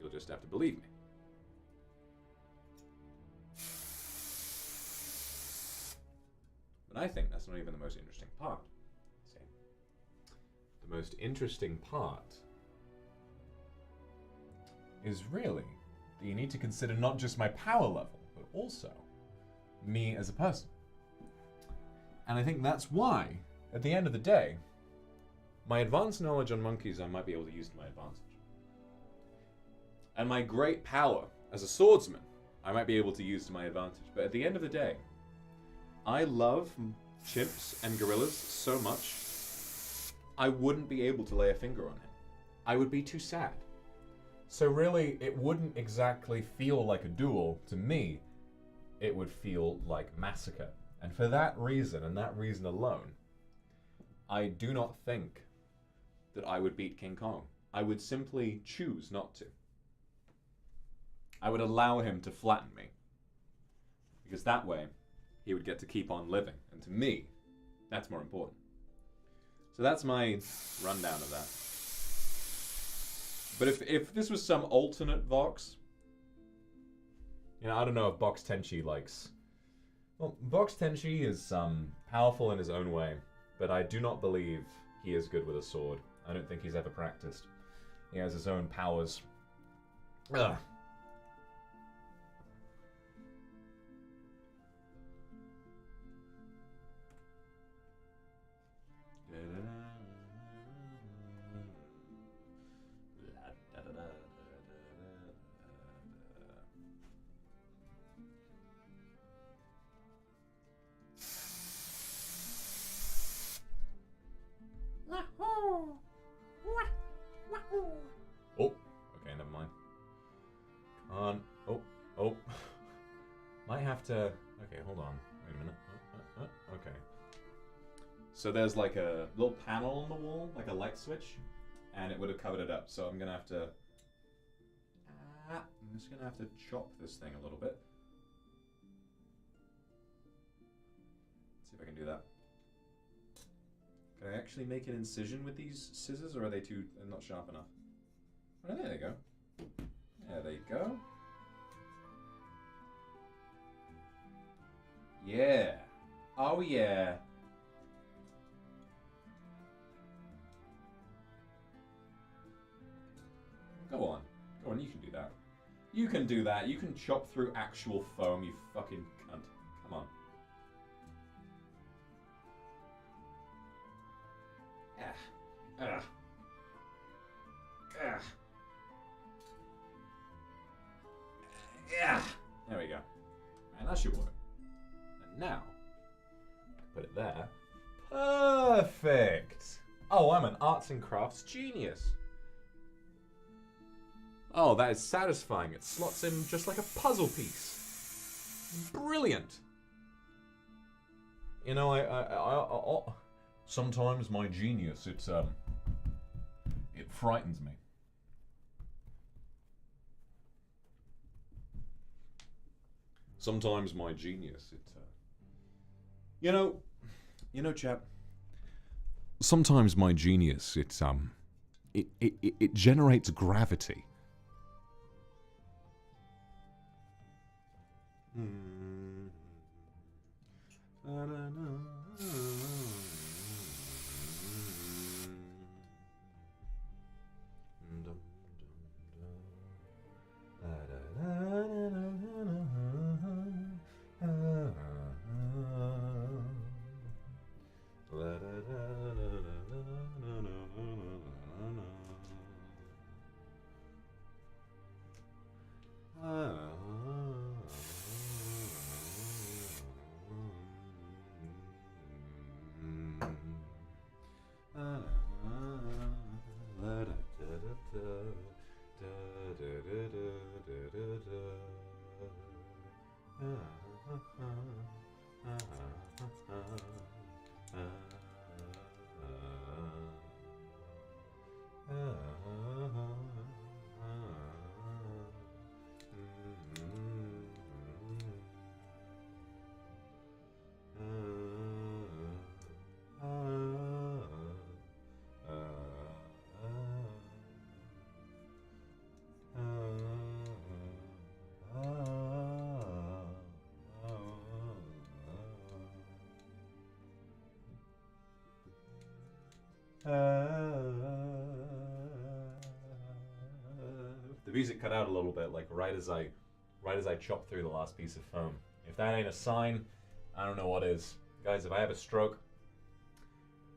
you'll just have to believe me. But I think that's not even the most interesting part. See? The most interesting part is really that you need to consider not just my power level, but also me as a person. And I think that's why, at the end of the day, my advanced knowledge on monkeys I might be able to use to my advantage. And my great power as a swordsman I might be able to use to my advantage. But at the end of the day, I love chimps and gorillas so much I wouldn't be able to lay a finger on him. I would be too sad. So really, it wouldn't exactly feel like a duel to me. It would feel like massacre. And for that reason, and that reason alone, I do not think that I would beat King Kong. I would simply choose not to. I would allow him to flatten me. Because that way, he would get to keep on living. And to me, that's more important. So that's my rundown of that. But if this was some alternate Vox, you know, I don't know if Vox Tenchi likes... Well, Vox Tenchi is powerful in his own way, but I do not believe he is good with a sword. I don't think he's ever practiced. He has his own powers. Ugh. Oh, okay, never mind. Oh. Might have to... Okay, hold on. Wait a minute. Okay. So there's like a little panel on the wall, like a light switch, and it would have covered it up. So I'm gonna have to... I'm just gonna have to chop this thing a little bit. Let's see if I can do that. Can I actually make an incision with these scissors, or are they not sharp enough? Oh, there they go. There they go. Yeah. Oh, yeah. Go on. Go on, you can do that. You can do that. You can chop through actual foam, you fucking cunt. Come on. There we go. And that should work. And now, put it there. Perfect. Oh, I'm an arts and crafts genius. Oh, that is satisfying. It slots in just like a puzzle piece. Brilliant. You know, I sometimes my genius, it frightens me. Sometimes my genius, you know, chap. Sometimes my genius, it generates gravity. The music cut out a little bit, like right as I chopped through the last piece of foam. If that ain't a sign, I don't know what is. Guys, if I have a stroke,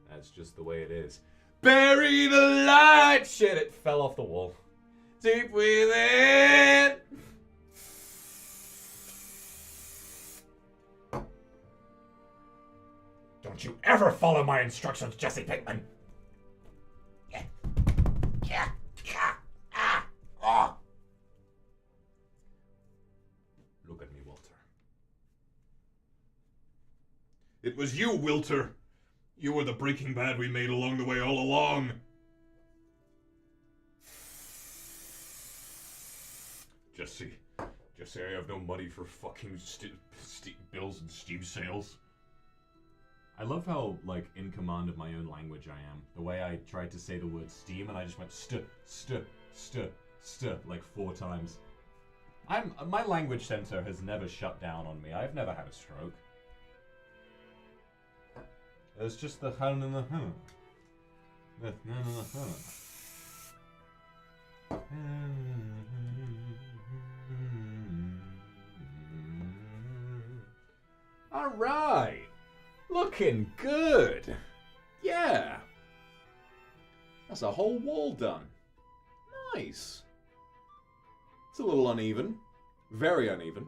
that's just the way it is. Bury the light! Shit, it fell off the wall. Deep within! Don't you ever follow my instructions, Jesse Pinkman! was you, Wilter. You were the Breaking Bad we made along the way all along. Jesse, I have no money for fucking bills and Steam sales. I love how, like, in command of my own language I am. The way I tried to say the word Steam and I just went like 4 times. My language center has never shut down on me. I've never had a stroke. It's just the hun and the hun. The hun and the hun. Alright! Looking good! Yeah! That's a whole wall done. Nice! It's a little uneven. Very uneven.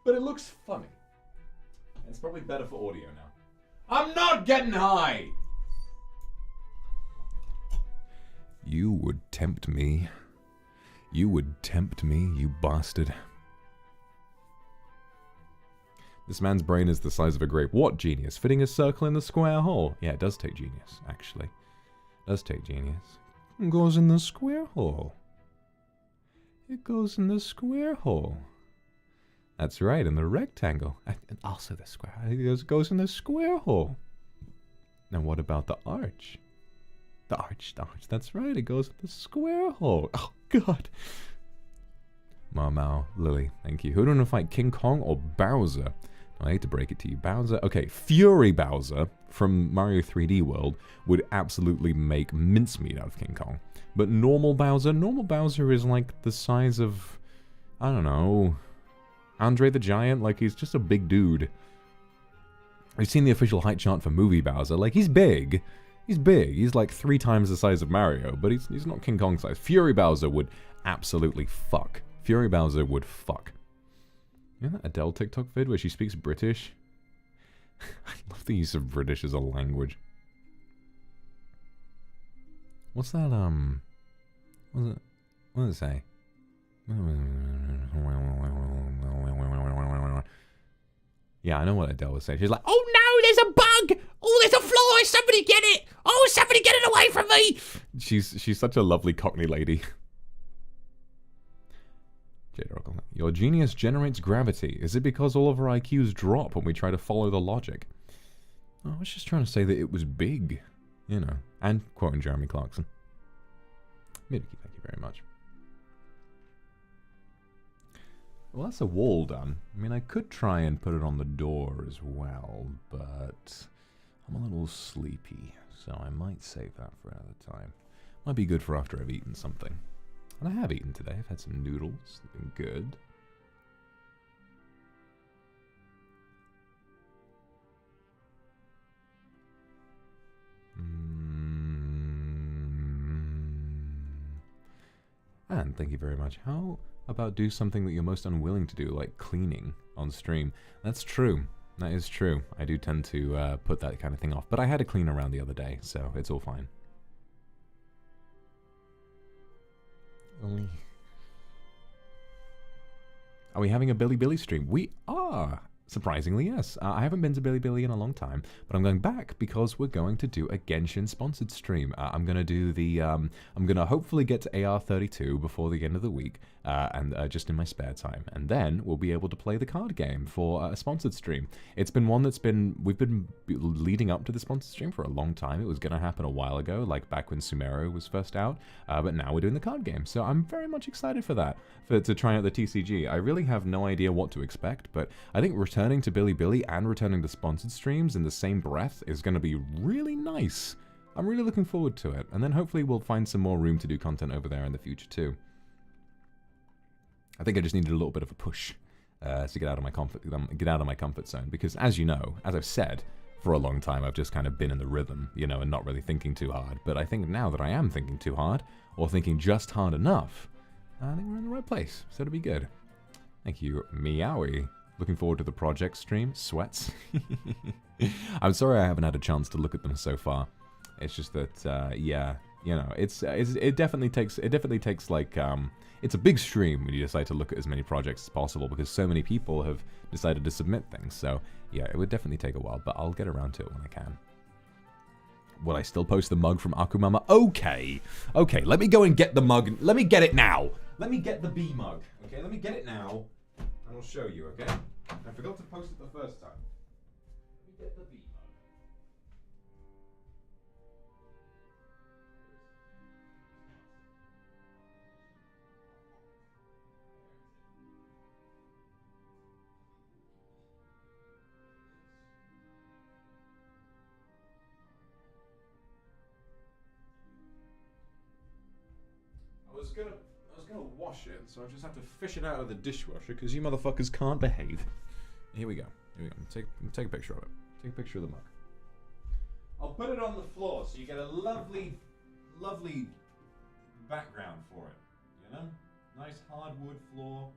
But it looks funny. It's probably better for audio now. I'm not getting high! You would tempt me. You would tempt me, you bastard. This man's brain is the size of a grape. What genius? Fitting a circle in the square hole. Yeah, it does take genius, actually. It does take genius. It goes in the square hole. It goes in the square hole. That's right, in the rectangle. And also the square. It goes in the square hole. Now what about the arch? The arch. That's right, it goes in the square hole. Oh, God. Mau, Lily, thank you. Who do you want to fight, King Kong or Bowser? I hate to break it to you. Bowser. Okay, Fury Bowser from Mario 3D World would absolutely make mincemeat out of King Kong. But normal Bowser is like the size of, I don't know, Andre the Giant. Like, he's just a big dude. I've seen the official height chart for movie Bowser. Like, he's big. He's big. He's like 3 times the size of Mario, but he's not King Kong size. Fury Bowser would absolutely fuck. Fury Bowser would fuck. You know that Adele TikTok vid where she speaks British? I love the use of British as a language. What's that, what does it say? Yeah, I know what Adele was saying. She's like, oh no, there's a bug! Oh, there's a fly! Somebody get it! Oh, somebody get it away from me! She's such a lovely Cockney lady. Your genius generates gravity. Is it because all of our IQs drop when we try to follow the logic? Oh, I was just trying to say that it was big, you know. And quoting Jeremy Clarkson. Midiki, thank you very much. Well, that's a wall done. I mean, I could try and put it on the door as well, but I'm a little sleepy, so I might save that for another time. Might be good for after I've eaten something. And I have eaten today. I've had some noodles. They've been good. And thank you very much. How about do something that you're most unwilling to do, like cleaning on stream? That's true. That is true. I do tend to put that kind of thing off. But I had to clean around the other day, so it's all fine. Are we having a Billy stream? We are! Surprisingly, yes. I haven't been to Billy in a long time, but I'm going back because we're going to do a Genshin sponsored stream. I'm going to do the, I'm going to hopefully get to AR32 before the end of the week, and just in my spare time. And then we'll be able to play the card game for a sponsored stream. It's been one that's we've been leading up to the sponsored stream for a long time. It was going to happen a while ago, like back when Sumeru was first out, but now we're doing the card game. So I'm very much excited for that, to try out the TCG. I really have no idea what to expect, but I think returning to Billy and returning to sponsored streams in the same breath is going to be really nice. I'm really looking forward to it, and then hopefully we'll find some more room to do content over there in the future too. I think I just needed a little bit of a push to get out of my comfort zone, because as you know, as I've said for a long time, I've just kind of been in the rhythm, you know, and not really thinking too hard. But I think now that I am thinking too hard, or thinking just hard enough, I think we're in the right place, so it'll be good. Thank you, Meowie. Looking forward to the project stream. Sweats. I'm sorry I haven't had a chance to look at them so far. It's just that, yeah, You know, it definitely takes like it's a big stream when you decide to look at as many projects as possible because so many people have decided to submit things. So yeah, it would definitely take a while, but I'll get around to it when I can. Will I still post the mug from Akuma? Okay, let me go and get the mug. Let me get it now. Let me get the bee mug. Okay, let me get it now, and I'll show you. Okay, I forgot to post it the first time. Let me get the bee mug. I was gonna wash it, so I just have to fish it out of the dishwasher because you motherfuckers can't behave. Here we go. Take a picture of it. Take a picture of the mug. I'll put it on the floor so you get a lovely background for it. You know, nice hardwood floor.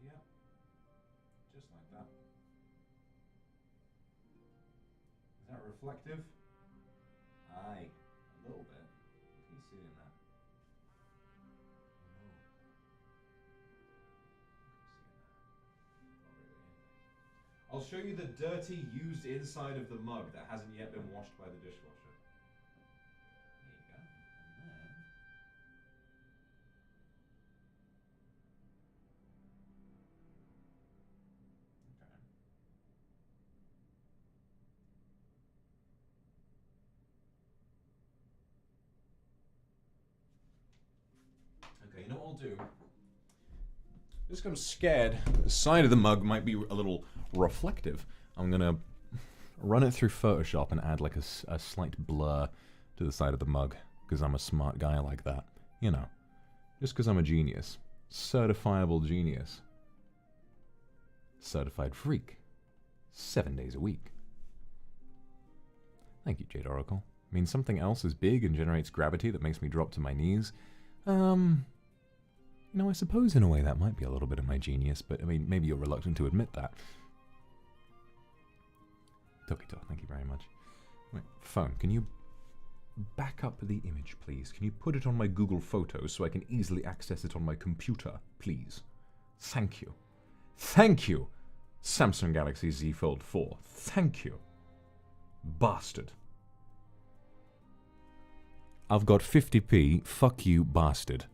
Yeah, just like that. Is that reflective? Aye, a little bit. Can you see in that? I'll show you the dirty used inside of the mug that hasn't yet been washed by the dishwasher. There you go. And then okay, you know what I'll do? Just 'cause I'm scared the side of the mug might be a little reflective. I'm gonna run it through Photoshop and add like a slight blur to the side of the mug because I'm a smart guy like that. You know, just because I'm a genius. Certifiable genius. Certified freak. 7 days a week. Thank you, Jade Oracle. I mean, something else is big and generates gravity that makes me drop to my knees. You know, I suppose in a way that might be a little bit of my genius, but I mean, maybe you're reluctant to admit that. Tokito, thank you very much. Wait, phone, can you back up the image, please? Can you put it on my Google Photos so I can easily access it on my computer, please? Thank you. Thank you, Samsung Galaxy Z Fold 4. Thank you. Bastard. I've got 50p. Fuck you, bastard.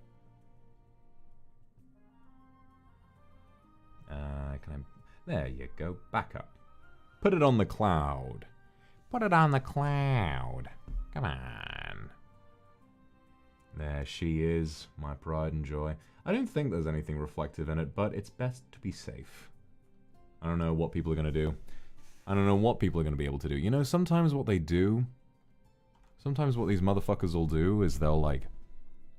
There you go. Back up. Put it on the cloud. Put it on the cloud. Come on. There she is, my pride and joy. I don't think there's anything reflective in it, but it's best to be safe. I don't know what people are going to do. I don't know what people are going to be able to do. You know, sometimes what they do, sometimes what these motherfuckers will do is they'll, like,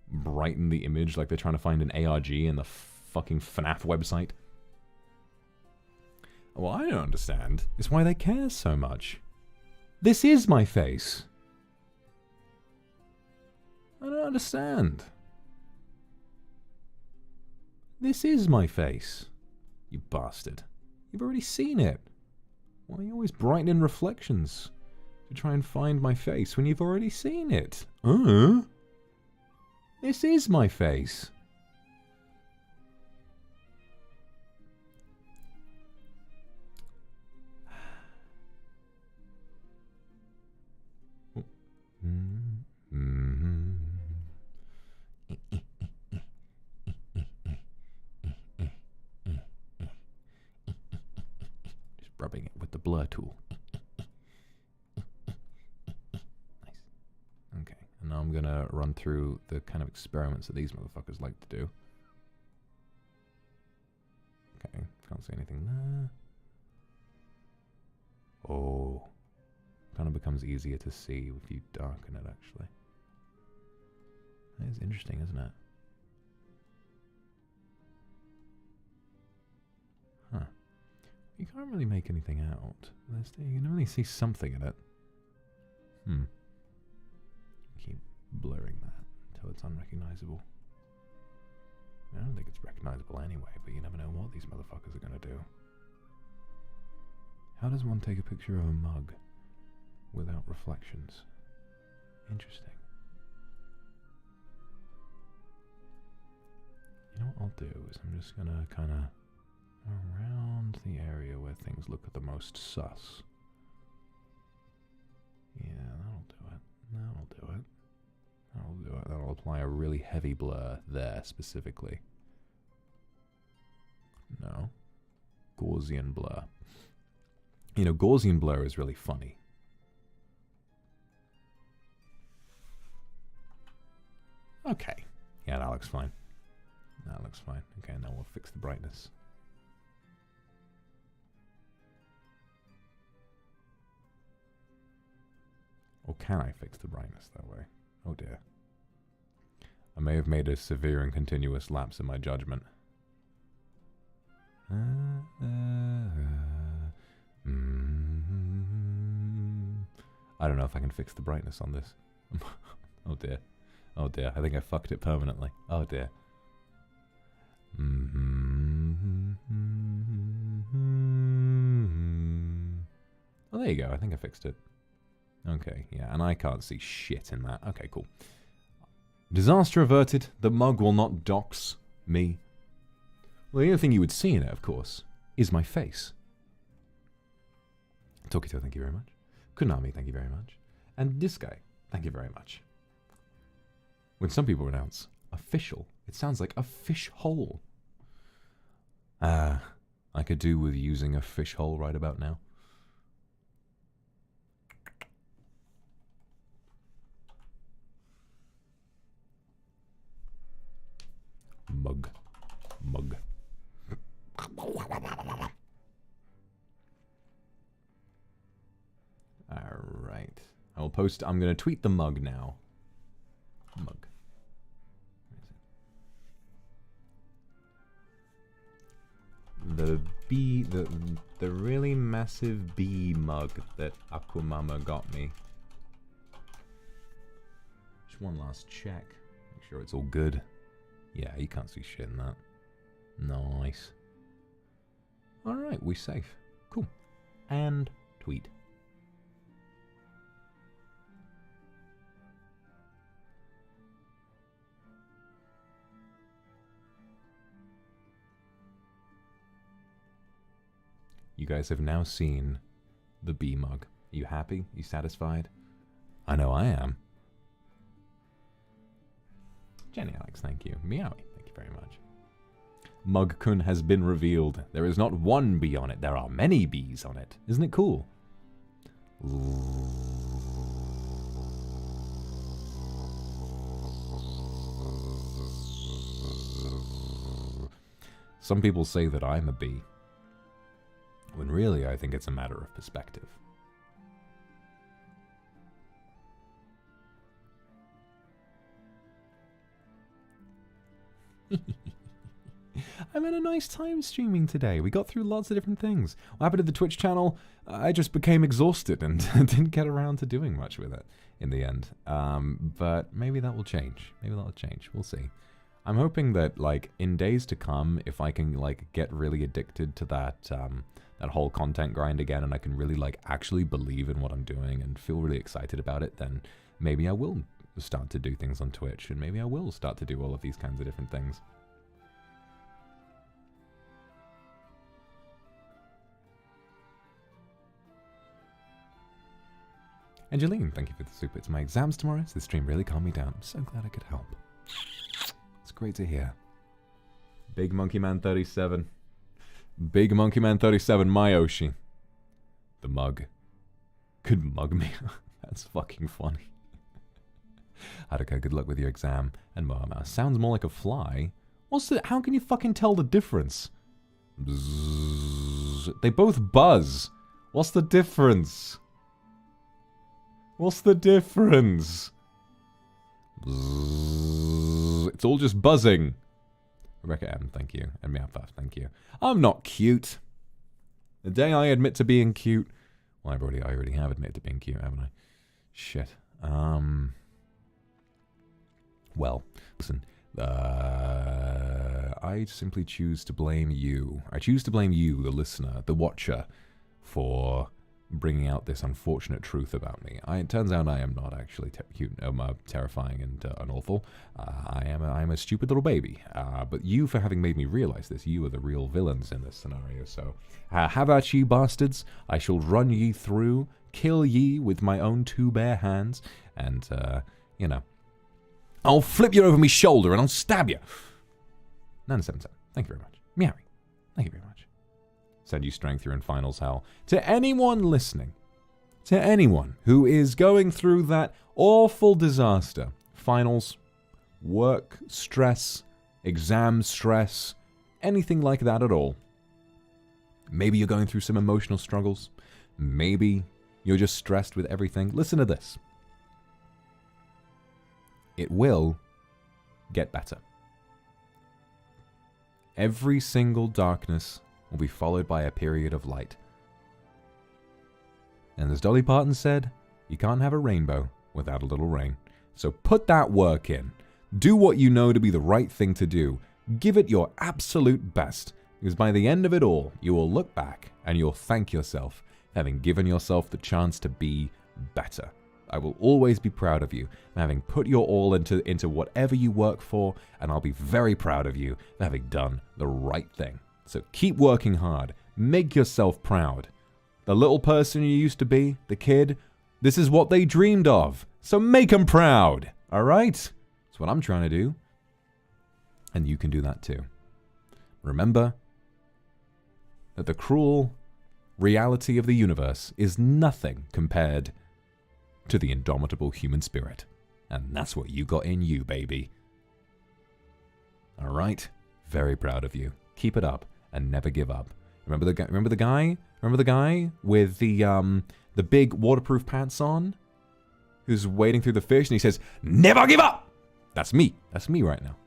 brighten the image like they're trying to find an ARG in the fucking FNAF website. What I don't understand is why they care so much. This is my face. I don't understand. This is my face. You bastard. You've already seen it. Why are you always brightening reflections to try and find my face when you've already seen it? This is my face. Just rubbing it with the blur tool. Nice. Okay, and now I'm gonna run through the kind of experiments that these motherfuckers like to do. Okay, can't see anything there. Oh. Kind of becomes easier to see if you darken it, actually. That is interesting, isn't it? Huh. You can't really make anything out. You can only see something in it. Keep blurring that until it's unrecognizable. I don't think it's recognizable anyway, but you never know what these motherfuckers are going to do. How does one take a picture of a mug without reflections. Interesting. You know what I'll do is I'm just gonna kind of around the area where things look at the most sus. Yeah, that'll do it. That'll do it. That'll do it. That'll apply a really heavy blur there specifically. No. Gaussian blur. You know, Gaussian blur is really funny. Okay. Yeah, that looks fine. That looks fine. Okay, now we'll fix the brightness. Or can I fix the brightness that way? Oh dear. I may have made a severe and continuous lapse in my judgment. I don't know if I can fix the brightness on this. Oh dear. Oh dear. I think I fucked it permanently. Oh dear. Oh, there you go. I think I fixed it. Okay, yeah, and I can't see shit in that. Okay, cool. Disaster averted. The mug will not dox me. Well, the only thing you would see in it, of course, is my face. Tokito, thank you very much. Kunami, thank you very much. And this guy, thank you very much. When some people pronounce official, it sounds like a fish hole. I could do with using a fish hole right about now. Mug. Mug. Alright. I will post... I'm going to tweet the mug now. Mug. The bee... The really massive bee mug that Akuma got me. Just one last check. Make sure it's all good. Yeah, you can't see shit in that. Nice. Alright, we safe. Cool. And tweet. You guys have now seen the bee mug. Are you happy? You satisfied? I know I am. Jenny Alex, thank you. Meowie, thank you very much. Mug-kun has been revealed. There is not one bee on it. There are many bees on it. Isn't it cool? Some people say that I'm a bee, when really I think it's a matter of perspective. I'm had a nice time streaming today. We got through lots of different things. What happened to the Twitch channel? I just became exhausted and didn't get around to doing much with it in the end. But maybe that will change. Maybe that'll change. We'll see. I'm hoping that, like, in days to come, if I can, like, get really addicted to that, that whole content grind again, and I can really, like, actually believe in what I'm doing and feel really excited about it, then maybe I will start to do things on Twitch, and maybe I will start to do all of these kinds of different things. Angeline, thank you for the super. It's my exams tomorrow, so the stream really calmed me down. I'm so glad I could help. It's great to hear. Big Monkey Man 37. Big Monkey Man 37, Myoshi. The mug. Could mug me. That's fucking funny. Haruka, good luck with your exam. And Moama, sounds more like a fly. What's the... How can you fucking tell the difference? Bzzz. They both buzz. What's the difference? What's the difference? Bzzz. It's all just buzzing. Rebecca M, thank you. And Meowpuff, thank you. I'm not cute. The day I admit to being cute... Well, I already have admitted to being cute, haven't I? Shit. Well, listen. I simply choose to blame you. I choose to blame you, the listener, the watcher, for bringing out this unfortunate truth about me. It turns out I am not actually terrifying and awful. I am a stupid little baby. But you, for having made me realize this, you are the real villains in this scenario. So, have at ye, bastards. I shall run ye through, kill ye with my own 2 bare hands, and, you know, I'll flip you over me shoulder and I'll stab you. 977, thank you very much. Meowie, thank you very much. Send you strength, you're in finals hell. To anyone listening, to anyone who is going through that awful disaster, finals, work stress, exam stress, anything like that at all. Maybe you're going through some emotional struggles. Maybe you're just stressed with everything. Listen to this. It will get better. Every single darkness will be followed by a period of light. And as Dolly Parton said, you can't have a rainbow without a little rain. So put that work in. Do what you know to be the right thing to do. Give it your absolute best. Because by the end of it all, you will look back and you'll thank yourself for having given yourself the chance to be better. I will always be proud of you for having put your all into whatever you work for, and I'll be very proud of you for having done the right thing. So keep working hard. Make yourself proud. The little person you used to be, the kid, this is what they dreamed of. So make them proud. All right? That's what I'm trying to do. And you can do that too. Remember that the cruel reality of the universe is nothing compared to the indomitable human spirit. And that's what you got in you, baby. All right? Very proud of you. Keep it up and never give up. Remember the guy with the big waterproof pants on, who's wading through the fish, and he says, "Never give up." That's me. That's me right now.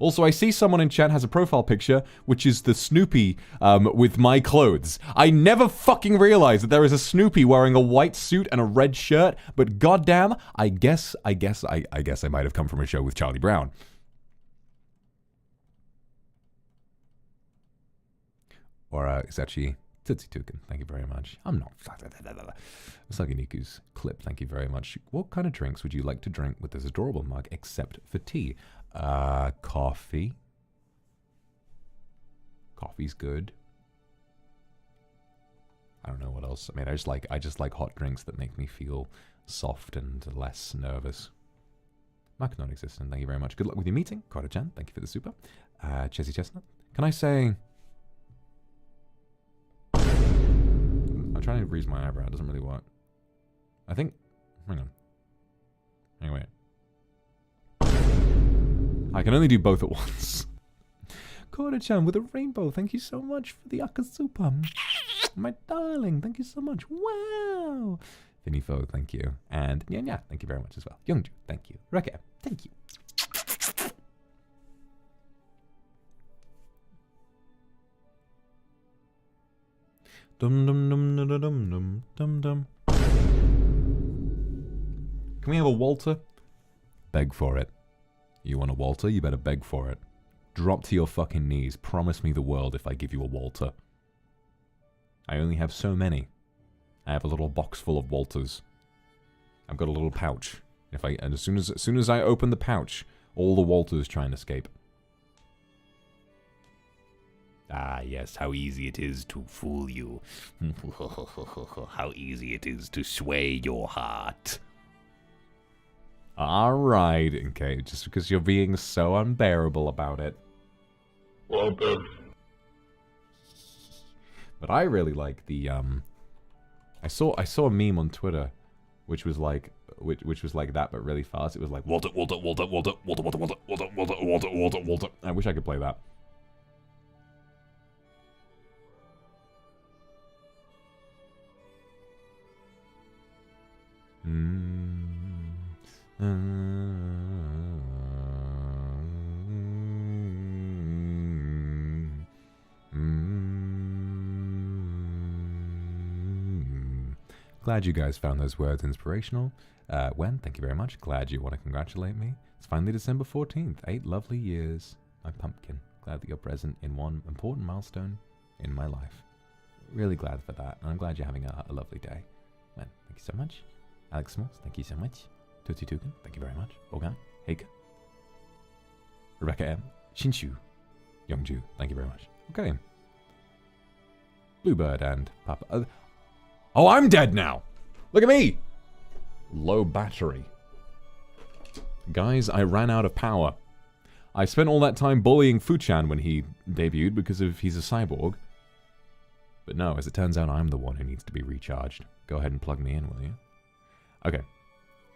Also, I see someone in chat has a profile picture, which is the Snoopy with my clothes. I never fucking realized that there is a Snoopy wearing a white suit and a red shirt, but goddamn, I guess I might have come from a show with Charlie Brown. Or it's actually Tootsie Toucan, thank you very much. I'm not. Saganiku's clip, thank you very much. What kind of drinks would you like to drink with this adorable mug except for tea? Coffee. Coffee's good. I don't know what else. I mean, I just like hot drinks that make me feel soft and less nervous. Mark non-existent, thank you very much. Good luck with your meeting. Koda-chan, thank you for the super. Chessy Chestnut. Can I say... I'm trying to raise my eyebrow. It doesn't really work. I think... Hang on. Anyway. I can only do both at once. Koda-chan with a rainbow. Thank you so much for the Akasupa. My darling. Thank you so much. Wow. Finifo, thank you. And Nya, thank you very much as well. Youngju, thank you. Reke, thank you. Dum dum dum dum dum dum dum dum. Can we have a Walter? Beg for it. You want a Walter? You better beg for it. Drop to your fucking knees. Promise me the world if I give you a Walter. I only have so many. I have a little box full of Walters. I've got a little pouch. And as soon as I open the pouch, all the Walters try and escape. Ah, yes, how easy it is to fool you. How easy it is to sway your heart. Alright, okay, just because you're being so unbearable about it. Walter. But I really like the, I saw a meme on Twitter, which was like that, but really fast. It was like, Walter. I wish I could play that. Glad you guys found those words inspirational. Wen, thank you very much. Glad you want to congratulate me. It's finally December 14th. 8 lovely years. My pumpkin. Glad that you're present in one important milestone in my life. Really glad for that. And I'm glad you're having a lovely day. Man, thank you so much. Alex Smalls, thank you so much. Tootsie Tukan, thank you very much. Bogan, Heike. Rebecca M. Shinshu. Youngju, thank you very much. Okay. Bluebird and Papa. Oh, I'm dead now! Look at me! Low battery. Guys, I ran out of power. I spent all that time bullying Fuchan when he debuted because he's a cyborg. But no, as it turns out, I'm the one who needs to be recharged. Go ahead and plug me in, will you? Okay.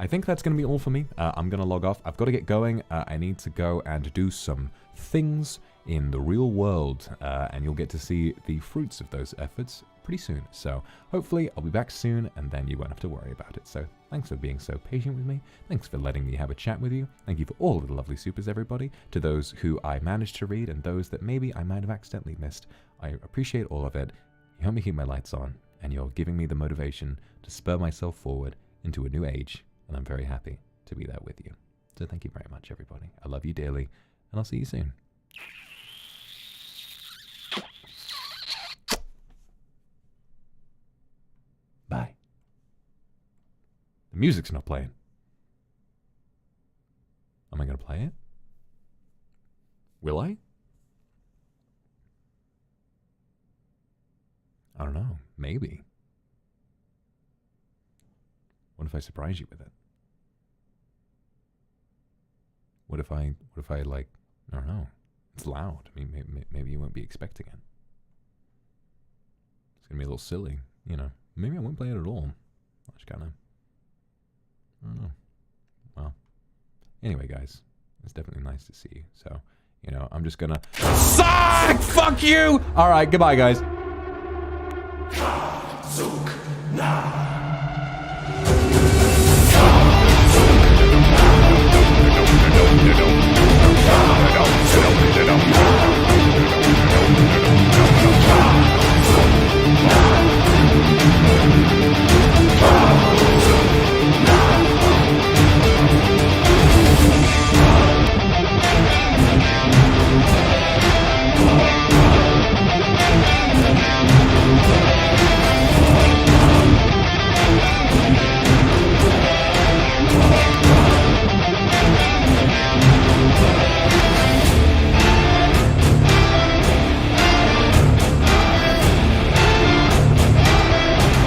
I think that's going to be all for me. I'm going to log off. I've got to get going. I need to go and do some things in the real world. And you'll get to see the fruits of those efforts pretty soon. So hopefully I'll be back soon and then you won't have to worry about it. So thanks for being so patient with me. Thanks for letting me have a chat with you. Thank you for all of the lovely supers, everybody. To those who I managed to read and those that maybe I might have accidentally missed. I appreciate all of it. You help me keep my lights on and you're giving me the motivation to spur myself forward into a new age. And I'm very happy to be there with you. So thank you very much, everybody. I love you dearly, and I'll see you soon. Bye. The music's not playing. Am I going to play it? Will I? I don't know. Maybe. What if I surprise you with it? What if I like, I don't know, it's loud. I mean, maybe you won't be expecting it. It's going to be a little silly, you know. Maybe I won't play it at all. I just kind of, I don't know. Well, anyway, guys, it's definitely nice to see you. So, you know, I'm just going to, Sonic, fuck you! All right, goodbye, guys.